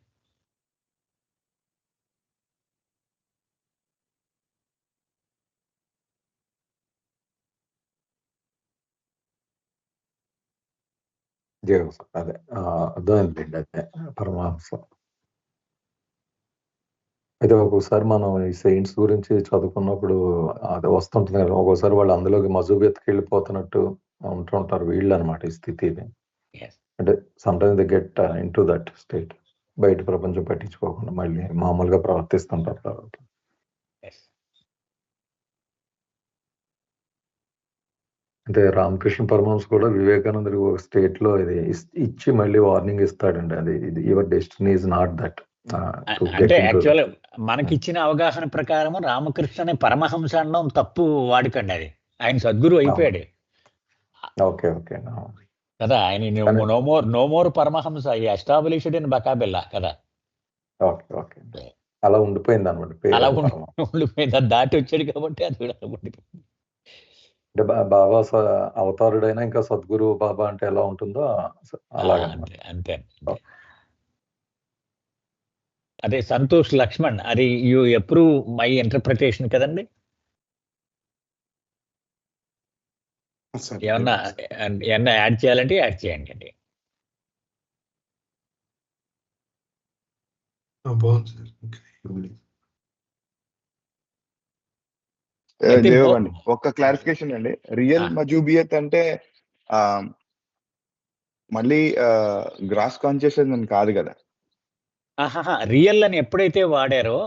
అదే అర్థమైందండి. అదే పరమహంస. అయితే ఒక్కోసారి మనం ఈ సెయింట్స్ గురించి చదువుకున్నప్పుడు అది వస్తుంటుంది కదా, ఒక్కోసారి వాళ్ళు అందులోకి మజూబ్ ఎత్తుకెళ్ళిపోతున్నట్టు ఉంటుంటారు వీళ్ళు అనమాట ఈ స్థితిని. అంటే sometimes they get in to that state, బయట ప్రపంచం పట్టించుకోకుండా మళ్ళీ మామూలుగా ప్రవర్తిస్తుంటారు తర్వాత. అంటే రామకృష్ణ పరమహంస కూడా వివేకానందుడికి ఒక స్టేట్ లో ఇది ఇచ్చి మళ్ళీ వార్నింగ్ ఇస్తాడండి. అది ఇది your destiny is not that. అంటే యాక్చువల్ మనకిచ్చిన అవగాహన ప్రకారం రామకృష్ణ పరమహంస అనడం తప్పు వాడుకండి. అది ఆయన సద్గురు అయిపోయాడు. ఓకే ఓకే కదా, ఆయన నో మోర్ పరమహంస ఎస్టాబ్లిష్డ్ ఇన్ బకాబిల్లా కదా. ఓకే ఓకే అలా ఉండిపోయింది అనమాట. అలా ఉండిపోయింది, అది దాటి వచ్చాడు కాబట్టి అది కూడా ఉండిపోయింది. అంటే బాబా అవతారుడైనా ఇంకా సద్గురు బాబా అంటే ఎలా ఉంటుందో అలాగే అంతే. అదే సంతోష్ లక్ష్మణ్, అది యూ అప్రూవ్ మై ఇంటర్ప్రిటేషన్ కదండి. ఏమన్నా యాడ్ చేయాలంటే యాడ్ చేయండి అండి. ఒక్క క్లారిఫికేషన్ అండి. రియల్ మజూబియత్ అంటే మళ్ళీ గ్రాస్ కాన్షియస్నెస్ అని కాదు కదా. రియల్ అని ఎప్పుడైతే వాడారో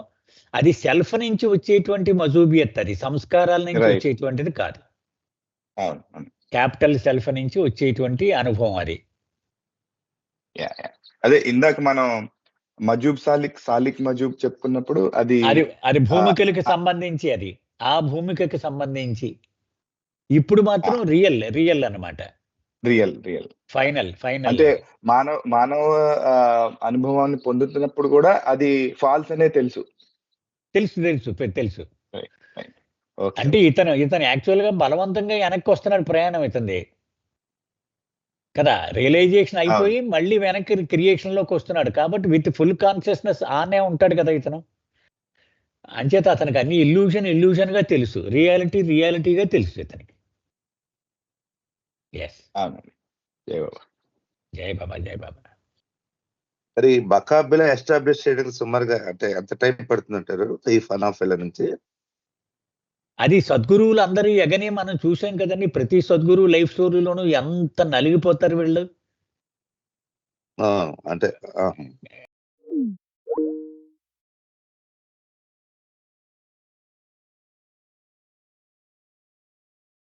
అది సెల్ఫ్ నుంచి వచ్చేటువంటి మజూబియత్, అది సంస్కారాల నుంచి వచ్చేటువంటిది కాదు. క్యాపిటల్ సెల్ఫ్ నుంచి వచ్చేటువంటి అనుభవం అది. అదే ఇందాక మనం మజూబ్ సాలిక్ మజూబ్ చెప్పుకున్నప్పుడు అది భూమికలకు సంబంధించి, అది ఆ భూమికకి సంబంధించి. ఇప్పుడు మాత్రం రియల్ అన్నమాట. రియల్ ఫైనల్ అంటే మానవ అనుభవాన్ని పొందుతున్నప్పుడు కూడా అది ఫాల్స్ అనే తెలుసు. అంటే ఇతను యాక్చువల్ గా బలవంతంగా వెనక్కి వస్తున్నాడు, ప్రయాణం అవుతుంది కదా. రియలైజేషన్ అయిపోయి మళ్ళీ వెనక్కి క్రియేషన్ లోకి వస్తున్నాడు కాబట్టి విత్ ఫుల్ కాన్షియస్నెస్ ఆనే ఉంటాడు కదా ఇతను. అంచేత అతనికి అన్ని ఇల్యూజన్ గా తెలుసు, రియాలిటీగా తెలుసు ఇతనికి. జై బాబా. మరి బకాబిలా ఎస్టాబ్లిష్ చేయడానికి సుమారుగా అంటే ఎంత టైం పడుతుందంటారు ఈ ఫన్ ఆఫ్ ఎల్ నుంచి? అది సద్గురువులు అందరూ ఎగనే మనం చూసాం కదండి. ప్రతి సద్గురువు లైఫ్ స్టోరీలోనూ ఎంత నలిగిపోతారు వీళ్ళు. అంటే